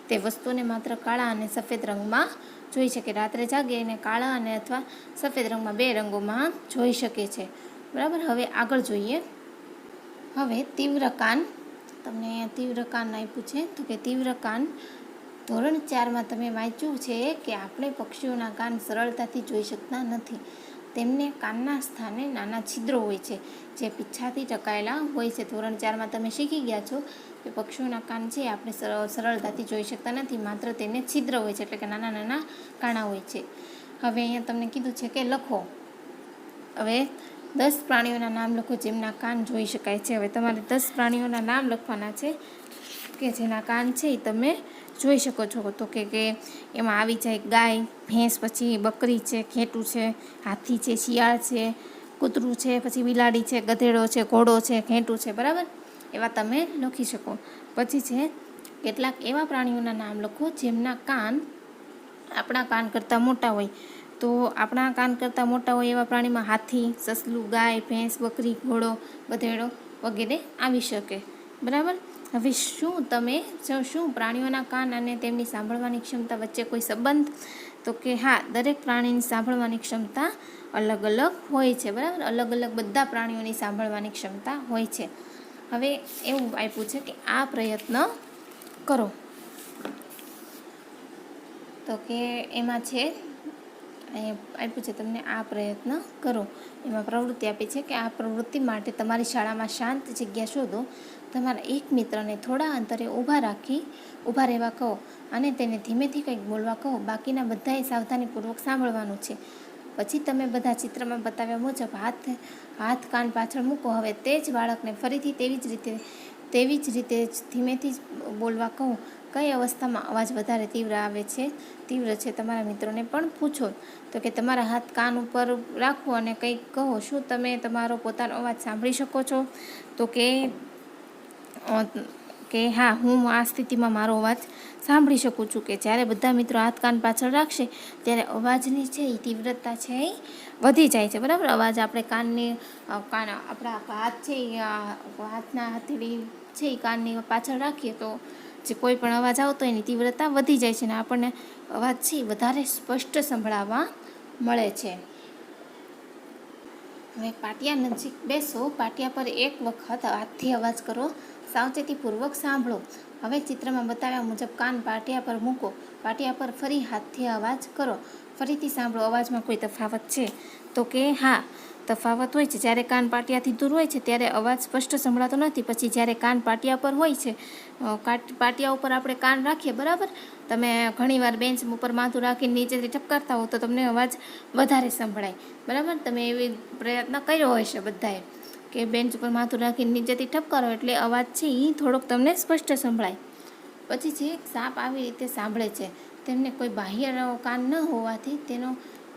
તે વસ્તુને માત્ર કાળા અને સફેદ રંગમાં જોઈ શકે. રાત્રે જાગે અને કાળા અને અથવા સફેદ રંગમાં 2 રંગોમાં જોઈ શકે છે. બરાબર. હવે આગળ જોઈએ. હવે તીવ્ર કાન, તમને અહીંયા તીવ્ર કાન આપ્યું છે. તો કે તીવ્ર કાન ધોરણ 4માં તમે વાંચ્યું છે કે આપણે પક્ષીઓના કાન સરળતાથી જોઈ શકતા નથી. તેમને કાનના સ્થાને નાના છિદ્રો હોય છે જે પીછાથી ટકાયેલા હોય છે. ધોરણ 4માં તમે શીખી ગયા છો કે પક્ષીઓના કાન છે આપણે સરળતાથી જોઈ શકતા નથી, માત્ર તેને છિદ્ર હોય છે, એટલે કે નાના નાના કાણા હોય છે. હવે અહીંયા તમને કીધું છે કે લખો. હવે 10 પ્રાણીઓના નામ લખો જેમના કાન જોઈ શકાય છે. હવે તમારે 10 પ્રાણીઓના નામ લખવાના છે કે જેના કાન છે એ તમે જોઈ શકો છો. તો કે એમાં આવી જાય ગાય, ભેંસ, પછી બકરી છે, ઘેટું છે, હાથી છે, શિયાળ છે, કૂતરું છે, પછી બિલાડી છે, ગધેડો છે, ઘોડો છે, ઘેટું છે. બરાબર. એવા તમે લખી શકો. પછી છે કેટલાક એવા પ્રાણીઓના નામ લખો જેમના કાન આપણા કાન કરતાં મોટા હોય. તો આપણા કાન કરતાં મોટા હોય એવા પ્રાણીમાં હાથી, સસલું, ગાય, ભેંસ, બકરી, ઘોડો, ગધેડો વગેરે આવી શકે. બરાબર. હવે શું પ્રાણીઓના કાન અને તેમની સાંભળવાની ક્ષમતા વચ્ચે કોઈ સંબંધ? તો કે હા, દરેક પ્રાણીની સાંભળવાની ક્ષમતા અલગ અલગ હોય છે. બરાબર. અલગ અલગ બધા પ્રાણીઓની સાંભળવાની ક્ષમતા હોય છે. હવે એવું આપ્યું છે કે આ પ્રયત્ન કરો. તો કે એમાં છે આપ્યું છે તમને આ પ્રયત્ન કરો. એમાં પ્રવૃત્તિ આપી છે કે આ પ્રવૃત્તિ માટે તમારી શાળામાં શાંત જગ્યા શોધો. તમારા એક મિત્રને થોડા અંતરે ઊભા રહેવા કહો અને તેને ધીમેથી કંઈક બોલવા કહો. બાકીના બધાએ સાવધાનીપૂર્વક સાંભળવાનું છે. પછી તમે બધા ચિત્રમાં બતાવ્યા મુજબ હાથ કાન પાછળ મૂકો. હવે તે જ બાળકને ફરીથી તેવી જ રીતે ધીમેથી બોલવા કહો. કઈ અવસ્થામાં અવાજ વધારે તીવ્ર છે તમારા મિત્રોને પણ પૂછો. તો કે તમારા હાથ કાન ઉપર રાખો અને કંઈક કહો. શું તમે તમારો પોતાનો અવાજ સાંભળી શકો છો? તો કે હા, હું આ સ્થિતિમાં મારો અવાજ સાંભળી શકું છું. કે જ્યારે બધા મિત્રો હાથ કાન પાછળ રાખશે ત્યારે અવાજની છે એ તીવ્રતા છે એ વધી જાય છે. બરાબર. અવાજ આપણે આપણા હાથ છે હાથના હથેળી છે એ કાનની પાછળ રાખીએ તો જે કોઈ પણ અવાજ આવતો એની તીવ્રતા વધી જાય છે અને આપણને અવાજ છે વધારે સ્પષ્ટ સંભળાવવા મળે છે. હવે પાટિયા નજીક બેસો. પાટિયા પર એક વખત હાથથી અવાજ કરો. સાવચેતીપૂર્વક સાંભળો. હવે ચિત્રમાં બતાવ્યા મુજબ કાન પાટિયા પર મૂકો. પાટિયા પર ફરી હાથથી અવાજ કરો. ફરીથી સાંભળો. અવાજમાં કોઈ તફાવત છે? તો કે હા, તફાવત હોય છે. જ્યારે કાન પાટિયાથી દૂર હોય છે ત્યારે અવાજ સ્પષ્ટ સંભળાતો નથી. પછી જ્યારે કાન પાટિયા પર હોય છે, પાટિયા ઉપર આપણે કાન રાખીએ. બરાબર. તમે ઘણીવાર બેન્ચ ઉપર માથું રાખીને નીચેથી ઠપકારતા હો તો તમને અવાજ વધારે સંભળાય. બરાબર. તમે એવી પ્રયત્ન કર્યો હશે બધાએ કે બેન્ચ ઉપર માથું રાખીને નીચેથી ઠપકારો એટલે અવાજ છે એ થોડોક તમને સ્પષ્ટ સંભળાય. પછી છે સાપ આવી રીતે સાંભળે છે. તેમને કોઈ બાહ્ય કાન ન હોવાથી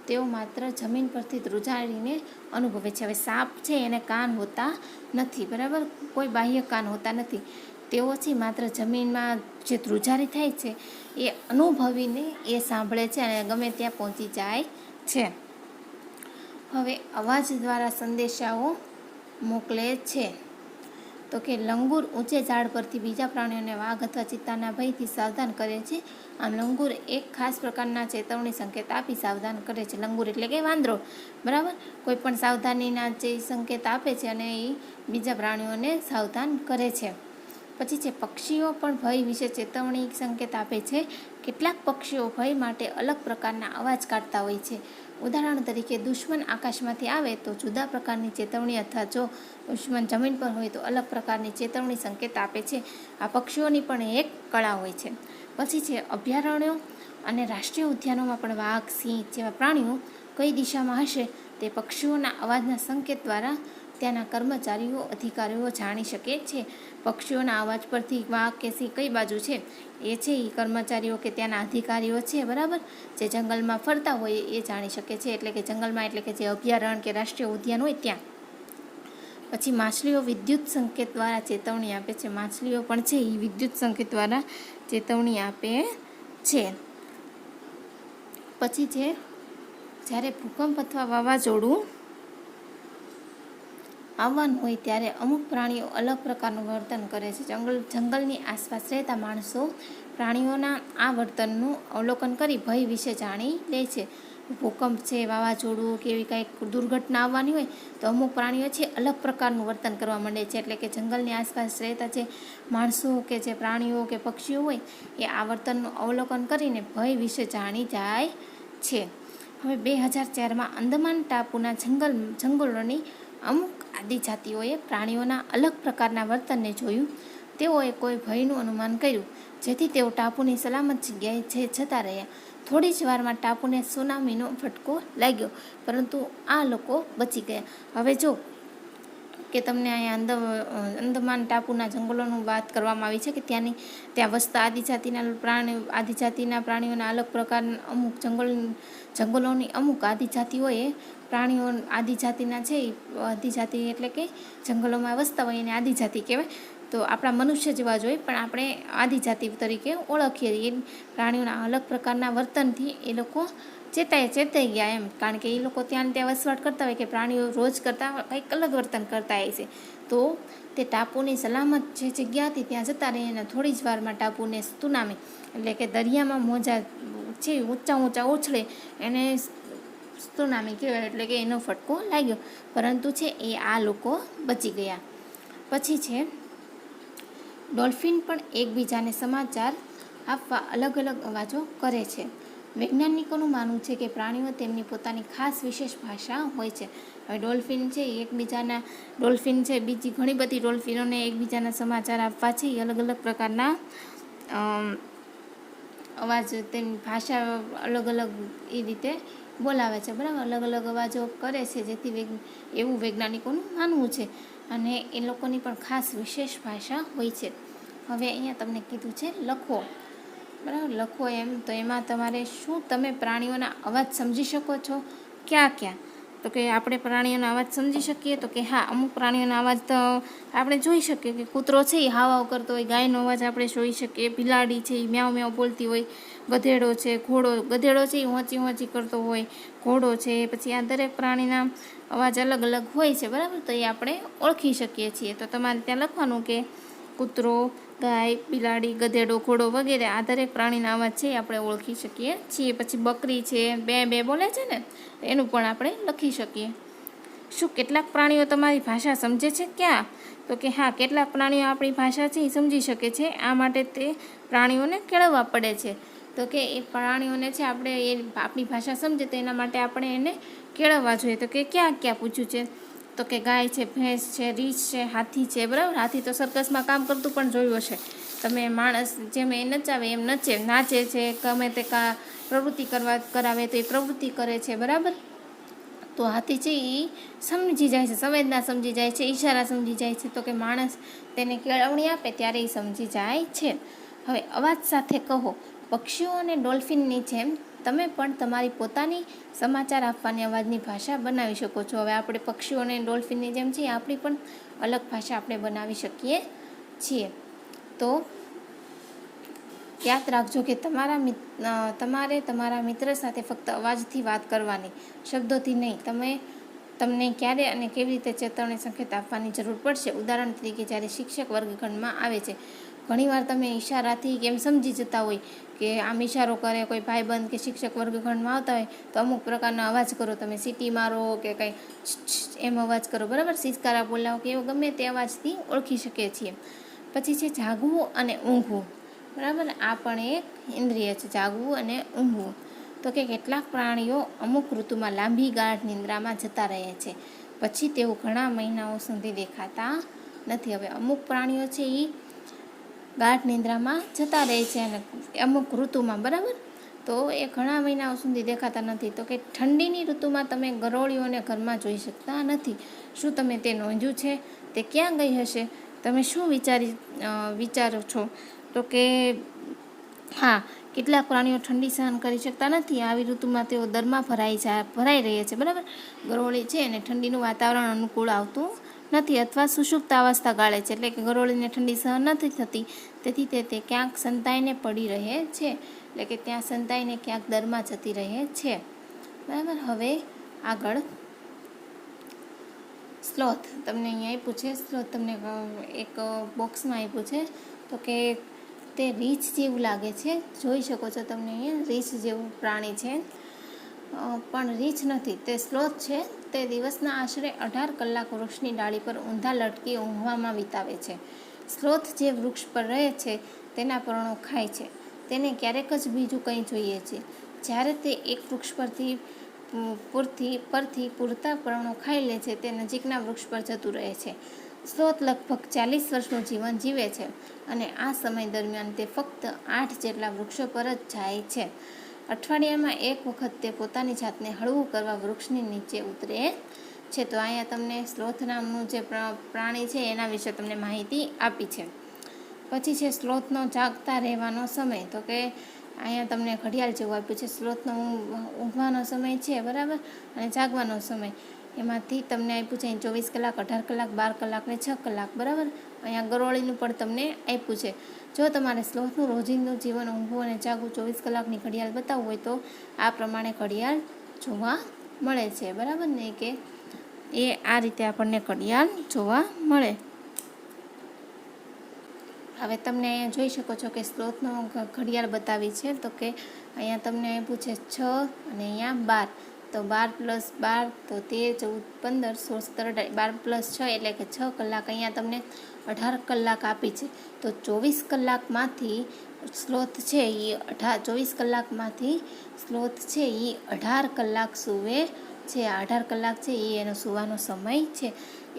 તેઓ માત્ર જમીન પરથી ધ્રુજારીને અનુભવે છે. હવે સાપ છે એને કાન હોતા નથી. બરાબર. કોઈ બાહ્ય કાન હોતા નથી. તેઓ છે માત્ર જમીનમાં જે ધ્રુજારી થાય છે એ અનુભવીને એ સાંભળે છે અને ગમે ત્યાં પહોંચી જાય છે. હવે અવાજ દ્વારા સંદેશાઓ મોકલે છે. તો કે લંગૂર ઊંચે ઝાડ પરથી બીજા પ્રાણીઓને વાઘ અથવા ચિત્તાના ભયથી સાવધાન કરે છે. આમ લંગૂર એક ખાસ પ્રકારના ચેતવણી સંકેત આપી સાવધાન કરે છે. લંગૂર એટલે કે વાંદરો. બરાબર. કોઈ પણ સાવધાનીના જે સંકેત આપે છે અને એ બીજા પ્રાણીઓને સાવધાન કરે છે. પછી છે પક્ષીઓ પણ ભય વિશે ચેતવણી સંકેત આપે છે. કેટલાક પક્ષીઓ ભય માટે અલગ પ્રકારના અવાજ કાઢતા હોય છે. ઉદાહરણ તરીકે દુશ્મન આકાશમાંથી આવે તો જુદા પ્રકારની ચેતવણી, અથવા જો દુશ્મન જમીન પર હોય તો અલગ પ્રકારની ચેતવણી સંકેત આપે છે. આ પક્ષીઓની પણ એક કળા હોય છે. પછી છે અભયારણ્યો અને રાષ્ટ્રીય ઉદ્યાનોમાં પણ વાઘ, સિંહ જેવા પ્રાણીઓ કઈ દિશામાં હશે તે પક્ષીઓના અવાજના સંકેત દ્વારા ત્યાંના કર્મચારીઓ અધિકારીઓ જાણી શકે છે. પક્ષીઓના અવાજ પરથી વાઘ કે સિંહ કઈ બાજુ છે એ છે એ કર્મચારીઓ કે ત્યાંના અધિકારીઓ છે, બરાબર, જે જંગલમાં ફરતા હોય એ જાણી શકે છે. એટલે કે જંગલમાં એટલે કે જે અભયારણ્ય કે રાષ્ટ્રીય ઉદ્યાન હોય ત્યાં. પછી માછલીઓ વિદ્યુત સંકેત દ્વારા ચેતવણી આપે છે. માછલીઓ પણ છે એ વિદ્યુત સંકેત દ્વારા ચેતવણી આપે છે. પછી છે જ્યારે ભૂકંપ અથવા વાવાઝોડું આવવાનું હોય ત્યારે અમુક પ્રાણીઓ અલગ પ્રકારનું વર્તન કરે છે. જંગલની આસપાસ રહેતા માણસો પ્રાણીઓના આ વર્તનનું અવલોકન કરી ભય વિશે જાણી લે છે. ભૂકંપ છે, વાવાઝોડું કે એવી કંઈક દુર્ઘટના આવવાની હોય તો અમુક પ્રાણીઓ છે અલગ પ્રકારનું વર્તન કરવા માંડે છે. એટલે કે જંગલની આસપાસ રહેતા જે માણસો કે જે પ્રાણીઓ કે પક્ષીઓ હોય એ આ વર્તનનું અવલોકન કરીને ભય વિશે જાણી જાય છે. હવે 2004માં અંદમાન ટાપુના જંગલોની અમુક આદિજાતિઓએ પ્રાણીઓના અલગ પ્રકારના વર્તનને જોયું. તેઓએ કોઈ ભયનું અનુમાન કર્યું, જેથી તેઓ ટાપુની સલામત જગ્યાએ જતા રહ્યા. થોડી જ વારમાં ટાપુને સુનામીનો ફટકો લાગ્યો, પરંતુ આ લોકો બચી ગયા. હવે જો કે તમને અહીંયા અંદમાન ટાપુના જંગલોનું વાત કરવામાં આવી છે કે ત્યાં વસતા આદિજાતિના પ્રાણીઓના અલગ પ્રકારના અમુક જંગલોની અમુક આદિજાતિઓએ પ્રાણીઓ આદિજાતિના છે આદિજાતિ એટલે કે જંગલોમાં વસતા હોય એને આદિજાતિ કહેવાય. તો આપણા મનુષ્ય જેવા જ હોય પણ આપણે આદિજાતિ તરીકે ઓળખીએ. એ પ્રાણીઓના અલગ પ્રકારના વર્તનથી એ લોકો ચેતાઈ ગયા એમ, કારણ કે એ લોકો ત્યાં વસવાટ કરતા હોય કે પ્રાણીઓ રોજ કરતાં કંઈક અલગ વર્તન કરતા હોય છે. તો તે ટાપુની સલામત જે જગ્યા હતી ત્યાં જતા રહી અને થોડી જ વારમાં ટાપુને સુનામી એટલે કે દરિયામાં મોજા છે ઊંચા ઉછળે એને સુનામી કહેવાય. એટલે કે એનો ફટકો લાગ્યો, પરંતુ છે એ આ લોકો બચી ગયા. પછી છે ડોલ્ફિન પણ એકબીજાને સમાચાર આપવા અલગ અલગ અવાજો કરે છે. વૈજ્ઞાનિકોનું માનવું છે કે પ્રાણીઓ તેમની પોતાની ખાસ વિશેષ ભાષા હોય છે. હવે ડોલ્ફિન છે બીજી ઘણી બધી ડોલ્ફિનોને એકબીજાના સમાચાર આપવા છે એ અલગ અલગ પ્રકારના અવાજ તેમની ભાષા અલગ અલગ એ રીતે બોલાવે છે, બરાબર, અલગ અલગ અવાજો કરે છે, જેથી એવું વૈજ્ઞાનિકોનું માનવું છે. અને એ લોકોની પણ ખાસ વિશેષ ભાષા હોય છે. હવે અહીંયા તમને કીધું છે લખો, બરાબર, લખો એમ. તો એમાં તમે પ્રાણીઓના અવાજ સમજી શકો છો? ક્યાં? તો કે આપણે પ્રાણીઓના અવાજ સમજી શકીએ? તો કે હા, અમુક પ્રાણીઓના અવાજ તો આપણે જોઈ શકીએ કે કૂતરો છે એ હાવ કરતો હોય, ગાયનો અવાજ આપણે જોઈ શકીએ, બિલાડી છે એ મ્યાઉ મ્યાઉ બોલતી હોય, ગધેડો છે એ હોંચી કરતો હોય, ઘોડો છે. પછી આ દરેક પ્રાણીના અવાજ અલગ અલગ હોય છે, બરાબર. તો એ આપણે ઓળખી શકીએ છીએ. તો તમારે ત્યાં લખવાનું કે કૂતરો, ગાય, બિલાડી, ગધેડો, ઘોડો વગેરે આ દરેક પ્રાણીના અવાજ છે એ આપણે ઓળખી શકીએ છીએ. પછી બકરી છે બે બોલે છે ને, એનું પણ આપણે લખી શકીએ. શું કેટલાક પ્રાણીઓ તમારી ભાષા સમજે છે? ક્યાં? તો કે હા, કેટલાક પ્રાણીઓ આપણી ભાષા છે એ સમજી શકે છે. આ માટે તે પ્રાણીઓને કેળવવા પડે છે. તો કે એ પ્રાણીઓને છે આપણે આપણી ભાષા સમજે તો એના માટે આપણે એને કેળવવા જોઈએ. તો કે ક્યાં પૂછ્યું છે? તો કે ગાય છે, ભેંસ છે, રીંછ છે, હાથી છે, બરાબર. હાથી તો સર્કસમાં કામ કરતું પણ જોયું હશે તમે. માણસ જેમ એ નચાવે એમ નાચે છે, ગમે તે પ્રવૃત્તિ કરાવે તો એ પ્રવૃત્તિ કરે છે, બરાબર. તો હાથી છે એ સમજી જાય છે, સંવેદના સમજી જાય છે, ઈશારા સમજી જાય છે. તો કે માણસ તેને કેળવણી આપે ત્યારે એ સમજી જાય છે. હવે અવાજ સાથે કહો. પક્ષીઓ અને ડોલ્ફિનની જેમ તમે પણ તમારી પોતાની સમાચાર આપવાની અવાજની ભાષા બનાવી શકો છો. હવે આપણે પક્ષીઓ અને ડોલ્ફિનની જેમ છીએ, આપણી પણ અલગ ભાષા આપણે બનાવી શકીએ છીએ. તો યાદ રાખજો કે તમારે તમારા મિત્ર સાથે ફક્ત અવાજથી વાત કરવાની, શબ્દોથી નહીં. તમને ક્યારે અને કેવી રીતે ચેતવણી સંકેત આપવાની જરૂર પડશે. ઉદાહરણ તરીકે જ્યારે શિક્ષક વર્ગખંડમાં આવે છે, ઘણીવાર તમે ઈશારાથી કેમ સમજી જતા હોય કે આમ ઈશારો કરે કોઈ ભાઈબંધ કે શિક્ષક વર્ગખંડમાં આવતા હોય તો અમુક પ્રકારનો અવાજ કરો, તમે સીટી મારો કે કંઈ એમ અવાજ કરો, બરાબર, સિસકારા બોલાવો કે એવો ગમે તે અવાજથી ઓળખી શકીએ છીએ. પછી છે જાગવું અને ઊંઘવું, બરાબર. આ પણ એક ઇન્દ્રિય છે, જાગવું અને ઊંઘવું. તો કે કેટલાક પ્રાણીઓ અમુક ઋતુમાં લાંબી ગાઢ નિંદ્રામાં જતા રહે છે, પછી તેઓ ઘણા મહિનાઓ સુધી દેખાતા નથી. હવે અમુક પ્રાણીઓ છે એ ગાઢ નિંદ્રામાં જતા રહે છે અને અમુક ઋતુમાં, બરાબર. તો એ ઘણા મહિનાઓ સુધી દેખાતા નથી. તો કે ઠંડીની ઋતુમાં તમે ગરોળીઓને ઘરમાં જોઈ શકતા નથી. શું તમે તે નોંધ્યું છે? તે ક્યાં ગઈ હશે? તમે શું વિચારો છો? તો કે હા, કેટલાક પ્રાણીઓ ઠંડી સહન કરી શકતા નથી. આવી ઋતુમાં તેઓ દરમાં ભરાઈ રહે છે. બરાબર, ગરોળી છે અને ઠંડીનું વાતાવરણ અનુકૂળ આવતું નથી અથવા સુષુપ્ત અવસ્થા ગાળે છે. એટલે કે ગરોળીને ઠંડી સહન નથી થતી, તેથી તે ક્યાંક સંતાઈને પડી રહે છે. એટલે કે ત્યાં સંતાઈને ક્યાંક દરમાં જતી રહે છે. બરાબર, હવે આગળ સ્લોથ તમને અહીંયા આપ્યું છે. સ્લોથ તમને એક બોક્સમાં આપ્યું છે. તો કે તે રીંછ જેવું લાગે છે. જોઈ શકો છો તમને અહીંયા રીંછ જેવું પ્રાણી છે, પણ રીંછ નથી, તે સ્લોથ છે. તે દિવસના આશરે 18 કલાક વૃક્ષની ડાળી પર ઊંધા લટકી ઊંઘવામાં વિતાવે છે. સ્લોથ જે વૃક્ષ પર રહે છે તેના પર્ણો ખાય છે. તેને ક્યારેક જ બીજું કંઈ જોઈએ છે. જ્યારે તે એક વૃક્ષ પરથી પૂરતા પર્ણો ખાઈ લે છે, તે નજીકના વૃક્ષ પર જતું રહે છે. સ્લોથ લગભગ 40 વર્ષનું જીવન જીવે છે અને આ સમય દરમિયાન તે ફક્ત 8 જેટલા વૃક્ષો પર જ જાય છે. અઠવાડિયામાં એક વખત તે પોતાની જાતને હળવું કરવા વૃક્ષની નીચે ઉતરે છે. તો અહીંયા તમને સ્લોથ નામનું જે પ્રાણી છે એના વિશે તમને માહિતી આપી છે. પછી છે સ્લોથનો જાગતા રહેવાનો સમય. તો કે અહીંયા તમને ઘડિયાળ જેવું આપ્યું છે. સ્લોથનો ઊંઘવાનો સમય છે, બરાબર, અને જાગવાનો સમય એમાંથી તમને આપ્યું છે 24 કલાક, 18 કલાક, 12 કલાક ને 6 કલાક. બરાબર, અહીંયા ગરોળીનું પણ તમને આપ્યું છે. જો તમારે સ્લોથનું રોજિંદું જીવન ઊંઘવું અને જાગવું 24 કલાકની ઘડિયાળ બતાવવું હોય તો આ પ્રમાણે ઘડિયાળ જોવા મળે છે. બરાબર ને, કે એ આ રીતે આપણને ઘડિયાળ જોવા મળે. હવે તમને અહીંયા જોઈ શકો છો કે સ્લોથનો ઘડિયાળ બતાવી છે. તો કે અહીંયા તમને આપ્યું છે 6 અને અહીંયા 12. તો 12 + 12 તો 13, 14, 15, 16, 17, 12 + 6 એટલે કે 6 કલાક. અહીંયા તમને 18 કલાક આપી છે. તો 24 કલાકમાંથી સ્લોથ છે એ 24 કલાકમાંથી સ્લોથ છે એ 18 કલાક સૂવે છે. 18 કલાક છે એ એનો સૂવાનો સમય છે.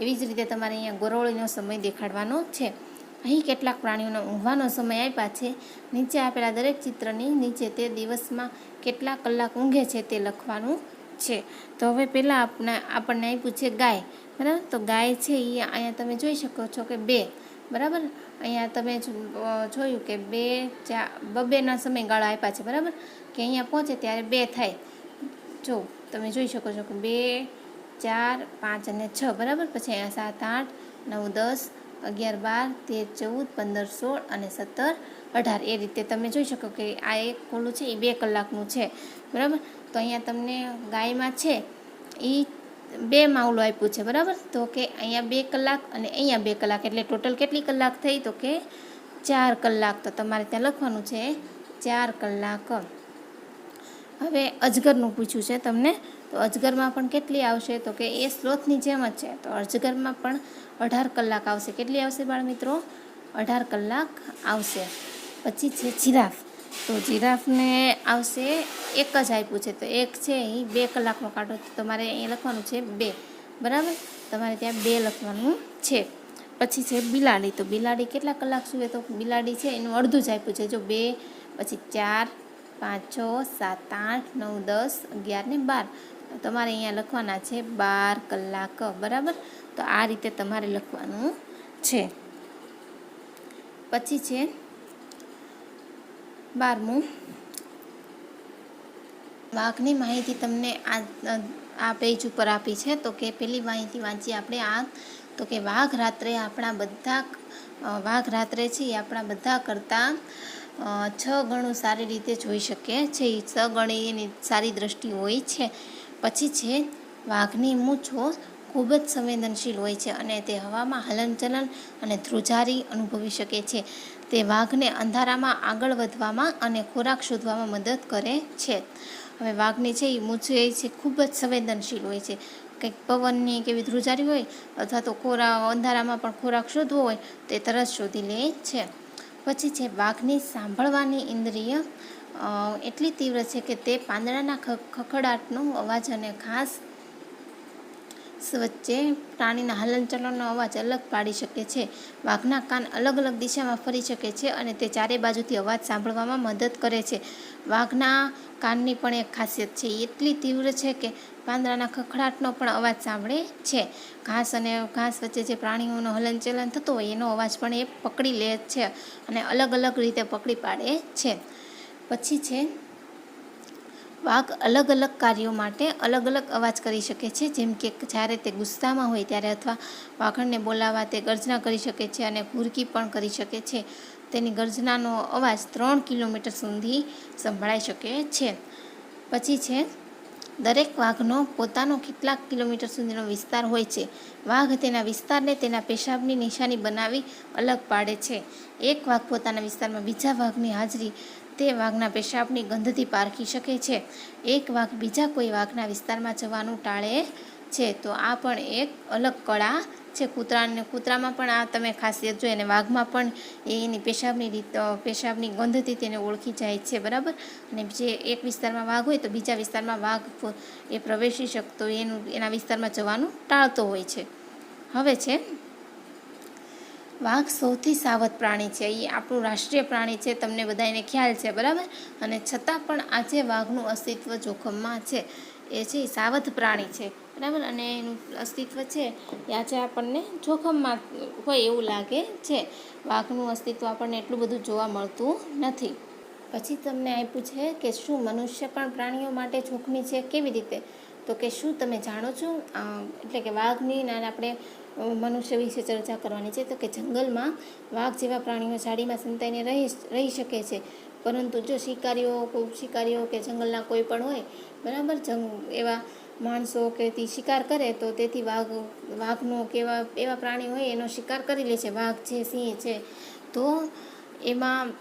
એવી જ રીતે તમારે અહીંયા ગરોળીનો સમય દેખાડવાનો છે. અહીં કેટલાક પ્રાણીઓનો ઊંઘવાનો સમય આપ્યા છે. નીચે આપેલા દરેક ચિત્રની નીચે તે દિવસમાં કેટલા કલાક ઊંઘે છે તે લખવાનું છે. તો હવે પહેલાં આપણને આપ્યું છે ગાય. બરાબર, તો ગાય છે એ અહીંયા તમે જોઈ શકો છો કે 2. બરાબર, અહીંયા તમે જોયું કે 2 સમયગાળા આપ્યા છે. બરાબર, કે અહીંયા પહોંચે ત્યારે 2 થાય. જો તમે જોઈ શકો છો કે 2, 4, 5 અને 6. બરાબર, પછી અહીંયા 7, 8, 9, 10, 11, 12, 13, 14, 15, 16 અને 17, 18. એ રીતે તમે જોઈ શકો કે આ એક ખોલું છે એ 2 કલાકનું છે. બરાબર, તો અહીંયા તમને ગાયમાં છે એ 2 માવલું આપ્યું છે. બરાબર, તો કે અહીંયા 2 કલાક અને અહીંયા 2 કલાક એટલે ટોટલ કેટલી કલાક થઈ? તો કે 4 કલાક. તો તમારે ત્યાં લખવાનું છે 4 કલાક. હવે અજગરનું પૂછ્યું છે તમને. તો અજગરમાં પણ કેટલી આવશે? તો કે એ સ્લોથની જેમ જ છે. તો અજગરમાં પણ 18 કલાક આવશે. કેટલી આવશે બાળ મિત્રો? 18 કલાક આવશે. પછી છે જીરાફ. તો જીરાફને આવશે 1 જ આપ્યું છે. તો 1 છે એ 2 કલાકનો કાંટો. તો તમારે અહીં લખવાનું છે 2. બરાબર, તમારે ત્યાં 2 લખવાનું છે. પછી છે બિલાડી. તો બિલાડી કેટલા કલાક સૂવે? તો બિલાડી છે એનું અડધું જ આપ્યું છે. જો 2, પછી 4, 5, 6, 7, 8, 9, 10, 11 ને 12. તમારે અહીંયા લખવાના છે 12 કલાક. બરાબર, તો આ રીતે તમારે લખવાનું છે. પછી છે 12મું, વાઘની માહિતી તમને આ પેજ ઉપર આપી છે. તો કે પેલી માહિતી વાંચીએ આપણે. તો કે વાઘ રાત્રે છે એ આપણા બધા કરતાં 6 ગણું સારી રીતે જોઈ શકે છે. 6 ગણી એની સારી દ્રષ્ટિ હોય છે. પછી છે વાઘની મૂછો ખૂબ જ સંવેદનશીલ હોય છે અને તે હવામાં હલનચલન અને ધ્રુજારી અનુભવી શકે છે. તે વાઘને અંધારામાં આગળ વધવામાં અને ખોરાક શોધવામાં મદદ કરે છે. હવે વાઘની છે એ મૂછ છે ખૂબ જ સંવેદનશીલ હોય છે. કંઈક પવનની કેવી ધ્રુજારી હોય અથવા તો અંધારામાં પણ ખોરાક શોધવો હોય તે તરત શોધી લે છે. પછી છે વાઘની સાંભળવાની ઇન્દ્રિય એટલી તીવ્ર છે કે તે પાંદડાના ખખડાટનો અવાજ અને ઘાસ વચ્ચે પ્રાણીના હલનચલનનો અવાજ અલગ પાડી શકે છે. વાઘના કાન અલગ અલગ દિશામાં ફરી શકે છે અને તે ચારે બાજુથી અવાજ સાંભળવામાં મદદ કરે છે. વાઘના કાનની પણ એક ખાસિયત છે, એટલી તીવ્ર છે કે પાંદડાના ખખડાટનો પણ અવાજ સાંભળે છે. ઘાસ અને ઘાસ વચ્ચે જે પ્રાણીઓનું હલનચલન થતું હોય એનો અવાજ પણ એ પકડી લે છે અને અલગ અલગ રીતે પકડી પાડે છે. પછી છે, વાઘ અલગ અલગ કાર્યો માટે અલગ અલગ અવાજ કરી શકે છે. જેમ કે જ્યારે તે ગુસ્સામાં હોય ત્યારે અથવા વાઘણને બોલાવવા તે ગર્જના કરી શકે છે અને ઘુરકી પણ કરી શકે છે. તેની ગર્જનાનો અવાજ 3 કિલોમીટર સુધી સંભળાઈ શકે છે. પછી છે, દરેક વાઘનો પોતાનો કેટલાક કિલોમીટર સુધીનો વિસ્તાર હોય છે. વાઘ તેના વિસ્તારને તેના પેશાબની નિશાની બનાવી અલગ પાડે છે. એક વાઘ પોતાના વિસ્તારમાં બીજા વાઘની હાજરી તે વાઘના પેશાબની ગંધથી પારખી શકે છે. એક વાઘ બીજા કોઈ વાઘના વિસ્તારમાં જવાનું ટાળે છે. તો આ પણ એક અલગ કળા છે. કૂતરામાં પણ આ તમે ખાસિયત જોઈ અને વાઘમાં પણ એની પેશાબની ગંધથી તેને ઓળખી જાય છે, બરાબર. અને જે એક વિસ્તારમાં વાઘ હોય તો બીજા વિસ્તારમાં વાઘ એ પ્રવેશી શકતો એના વિસ્તારમાં જવાનું ટાળતો હોય છે. હવે છે, વાઘ સૌથી સાવધ પ્રાણી છે. એ આપણું રાષ્ટ્રીય પ્રાણી છે, તમને બધાને ખ્યાલ છે, બરાબર. અને છતાં પણ આજે વાઘનું અસ્તિત્વ જોખમમાં છે. એ છે સાવધ પ્રાણી છે, બરાબર. અને એનું અસ્તિત્વ છે એ આજે આપણને જોખમમાં હોય એવું લાગે છે. વાઘનું અસ્તિત્વ આપણને એટલું બધું જોવા મળતું નથી. પછી તમને આપ્યું છે કે શું મનુષ્ય પણ પ્રાણીઓ માટે જોખમી છે, કેવી રીતે? તો કે શું તમે જાણો છો, એટલે કે વાઘની અને આપણે મનુષ્ય વિશે ચર્ચા કરવાની છે. તો કે જંગલમાં વાઘ જેવા પ્રાણીઓ ઝાડીમાં સંતાઈને રહી શકે છે, પરંતુ જો શિકારીઓ કે જંગલના કોઈ પણ હોય, બરાબર, એવા માણસો કે તે શિકાર કરે તો તેથી વાઘનો કે એવા પ્રાણીઓ હોય એનો શિકાર કરી લે છે. વાઘ છે, સિંહ છે, તો એમાં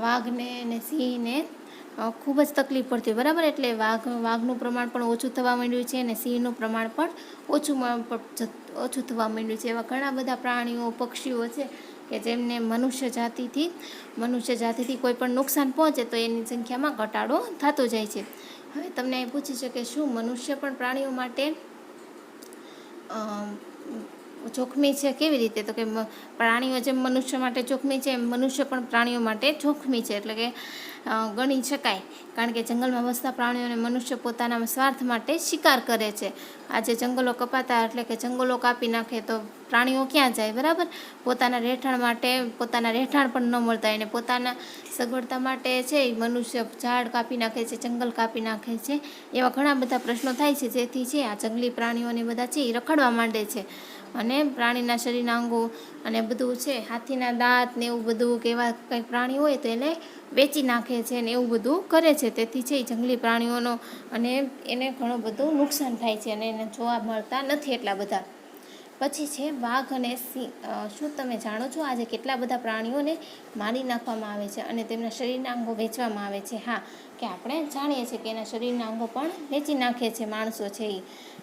વાઘને અને સિંહને ખૂબ જ તકલીફ પડતી હોય, બરાબર. એટલે વાઘનું પ્રમાણ પણ ઓછું થવા માંડ્યું છે અને સિંહનું પ્રમાણ પણ ઓછું થવા માંડ્યું છે. એવા ઘણા બધા પ્રાણીઓ, પક્ષીઓ છે કે જેમને મનુષ્ય જાતિથી કોઈ પણ નુકસાન પહોંચે તો એની સંખ્યામાં ઘટાડો થતો જાય છે. હવે તમને એ પૂછી છે કે શું મનુષ્ય પણ પ્રાણીઓ માટે જોખમી છે, કેવી રીતે? તો કે પ્રાણીઓ જેમ મનુષ્ય માટે જોખમી છે એમ મનુષ્ય પણ પ્રાણીઓ માટે જોખમી છે, એટલે કે ગણી શકાય. કારણ કે જંગલમાં વસતા પ્રાણીઓને મનુષ્ય પોતાના સ્વાર્થ માટે શિકાર કરે છે. આજે જંગલો કપાતા, એટલે કે જંગલો કાપી નાખે તો પ્રાણીઓ ક્યાં જાય, બરાબર. પોતાના રહેઠાણ પણ ન મળતા એને પોતાના સગવડતા માટે છે મનુષ્ય ઝાડ કાપી નાખે છે, જંગલ કાપી નાખે છે. એવા ઘણા બધા પ્રશ્નો થાય છે, જેથી છે આ જંગલી પ્રાણીઓને બધા છે એ રખડવા માંડે છે અને પ્રાણીના શરીરના અંગો અને બધું છે, હાથીના દાંત ને એવું બધું કે એવા કંઈક પ્રાણી હોય તો એને વેચી નાખે છે ને એવું બધું કરે છે. તેથી છે એ જંગલી પ્રાણીઓનો અને એને ઘણું બધું નુકસાન થાય છે અને એને જોવા મળતા નથી એટલા બધા. પછી છે વાઘ અને સિંહ. શું તમે જાણો છો આજે કેટલા બધા પ્રાણીઓને મારી નાખવામાં આવે છે અને તેમના શરીરના અંગો વેચવામાં આવે છે? હા, કે આપણે જાણીએ છીએ કે એના શરીરના અંગો પણ વેચી નાખે છે માણસો છે એ.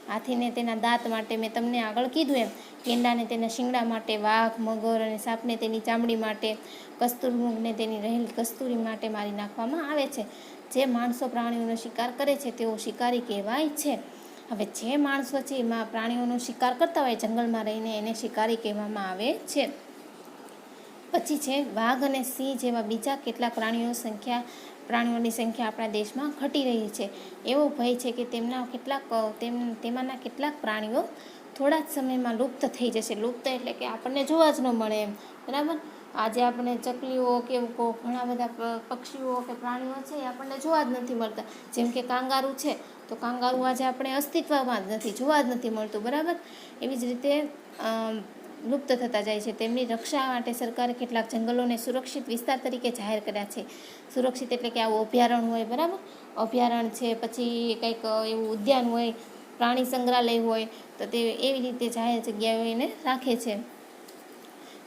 હાથીને તેના દાંત માટે, મેં તમને આગળ કીધું એમ, ગેંડાને તેના શિંગડા માટે, વાઘ, મગર અને સાપને તેની ચામડી માટે, કસ્તુરમૃગને તેની રહેલી કસ્તુરી માટે મારી નાખવામાં આવે છે. જે માણસો પ્રાણીઓનો શિકાર કરે છે તેઓ શિકારી કહેવાય છે. હવે જે માણસો છે એમાં પ્રાણીઓનો શિકાર કરતા હોય જંગલમાં રહીને એને શિકારી કહેવામાં આવે છે. પછી છે વાઘ અને સિંહ જેવા બીજા કેટલાક પ્રાણીઓની સંખ્યા આપણા દેશમાં ઘટી રહી છે. એવો ભય છે કે તેમાંના કેટલાક પ્રાણીઓ થોડા જ સમયમાં લુપ્ત થઈ જશે. લુપ્ત એટલે કે આપણને જોવા જ ન મળે એમ, બરાબર. આજે આપણને ચકલીઓ કે ઘણા બધા પક્ષીઓ કે પ્રાણીઓ છે એ આપણને જોવા જ નથી મળતા. જેમ કે કાંગારું છે, તો કાંગારું આજે આપણે અસ્તિત્વમાં જ નથી, જોવા જ નથી મળતું, બરાબર. એવી જ રીતે લુપ્ત થતા જાય છે. તેમની રક્ષા માટે સરકારે કેટલાક જંગલોને સુરક્ષિત વિસ્તાર તરીકે જાહેર કર્યા છે. સુરક્ષિત એટલે કે આવું અભયારણ્ય હોય, બરાબર. અભયારણ્ય છે, પછી કંઈક એવું ઉદ્યાન હોય, પ્રાણી સંગ્રહાલય હોય, તો તે એવી રીતે જાહેર જગ્યાઓ એને રાખે છે.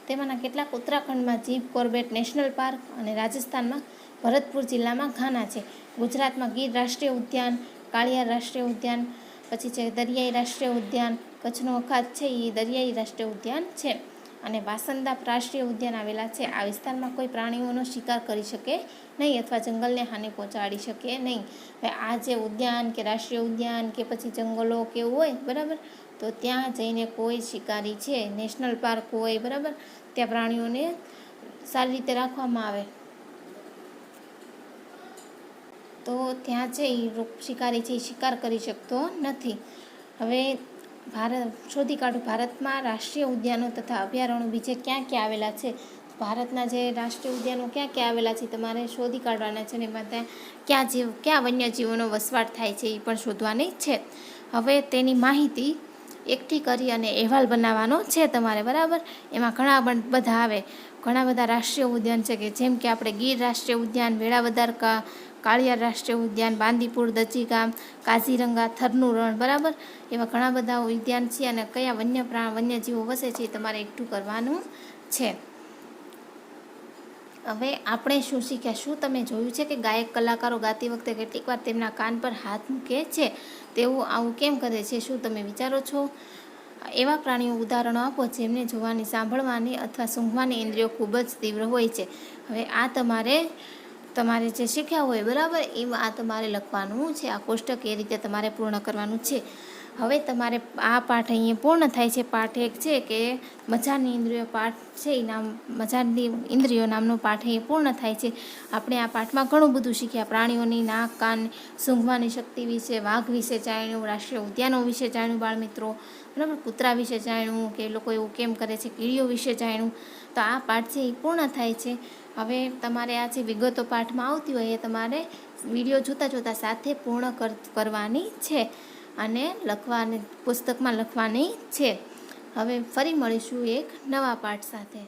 તેમાંના કેટલાક ઉત્તરાખંડમાં જીમ કોર્બેટ નેશનલ પાર્ક અને રાજસ્થાનમાં ભરતપુર જિલ્લામાં ઘાના છે. ગુજરાતમાં ગીર રાષ્ટ્રીય ઉદ્યાન, કાળિયાર રાષ્ટ્રીય ઉદ્યાન, પછી છે દરિયાઈ રાષ્ટ્રીય ઉદ્યાન, કચ્છનો અખાત છે એ દરિયાઈ રાષ્ટ્રીય ઉદ્યાન છે. અને વાસંદા રાષ્ટ્રીય ઉદ્યાન આવેલા છે. આ વિસ્તારમાં કોઈ પ્રાણીઓનો શિકાર કરી શકે નહીં અથવા જંગલને હાનિ પહોંચાડી શકે નહીં. હવે આ જે ઉદ્યાન કે રાષ્ટ્રીય ઉદ્યાન કે પછી જંગલો કે એવું હોય બરાબર, તો ત્યાં જઈને કોઈ શિકારી છે, નેશનલ પાર્ક હોય બરાબર, ત્યાં પ્રાણીઓને સારી રીતે રાખવામાં આવે તો ત્યાં છે એ શિકારી છે એ શિકાર કરી શકતો નથી. હવે શોધી કાઢો ભારતમાં રાષ્ટ્રીય ઉદ્યાનો તથા અભયારણ્યો બીજે ક્યાં ક્યાં આવેલા છે. ભારતના જે રાષ્ટ્રીય ઉદ્યાનો ક્યાં ક્યાં આવેલા છે તમારે શોધી કાઢવાના છે, અને એમાં ક્યાં વન્યજીવોનો વસવાટ થાય છે એ પણ શોધવાની છે. હવે તેની માહિતી એકઠી કરી અને અહેવાલ બનાવવાનો છે તમારે બરાબર. એમાં ઘણા બધા રાષ્ટ્રીય ઉદ્યાન છે, કે જેમ કે આપણે ગીર રાષ્ટ્રીય ઉદ્યાન, વેળાવદર કાળિયાર રાષ્ટ્રીય ઉદ્યાન, બાંદીપુર, દચીગામ, કાઝીરંગા, થરનું રણ બરાબર, એવા ઘણા બધા ઉદ્યાન છે, અને કયા વન્યજીવો વસે છે એ તમારે એકઠું કરવાનું છે. હવે આપણે શું શીખ્યા? શું તમે જોયું છે કે ગાયક કલાકારો ગાતી વખતે કેટલીક વાર તેમના કાન પર હાથ મૂકે છે? તેવું આવું કેમ કરે છે? શું તમે વિચારો છો? એવા પ્રાણીઓ ઉદાહરણો આપો જેમને જોવાની, સાંભળવાની અથવા સૂંઘવાની ઇન્દ્રિયો ખૂબ જ તીવ્ર હોય છે. હવે આ તમારે જે શીખ્યા હોય બરાબર, એમાં આ તમારે લખવાનું છે. આ કોષ્ટક એ રીતે તમારે પૂર્ણ કરવાનું છે. હવે તમારે આ પાઠ અહીંયા પૂર્ણ થાય છે. પાઠ 1 છે કે મજાની ઇન્દ્રિયો પાઠ છે, મજાની ઇન્દ્રિયો નામનો પાઠ અહીંયા પૂર્ણ થાય છે. આપણે આ પાઠમાં ઘણું બધું શીખ્યા. પ્રાણીઓની નાક, કાન, સૂંઘવાની શક્તિ વિશે, વાઘ વિશે જાણ્યું, રાષ્ટ્રીય ઉદ્યાનો વિશે જાણ્યું બાળમિત્રો બરાબર, કૂતરા વિશે જાણ્યું કે લોકો એવું કેમ કરે છે, કીડીઓ વિશે જાણ્યું. તો આ પાઠ છે એ પૂર્ણ થાય છે. હવે તમારે આ જે વિગતો પાઠમાં આવતી હોય એ તમારે વિડીયો જોતા સાથે પૂર્ણ કરવાની છે અને પુસ્તકમાં લખવાની છે. હવે ફરી મળીશું એક નવા પાઠ સાથે.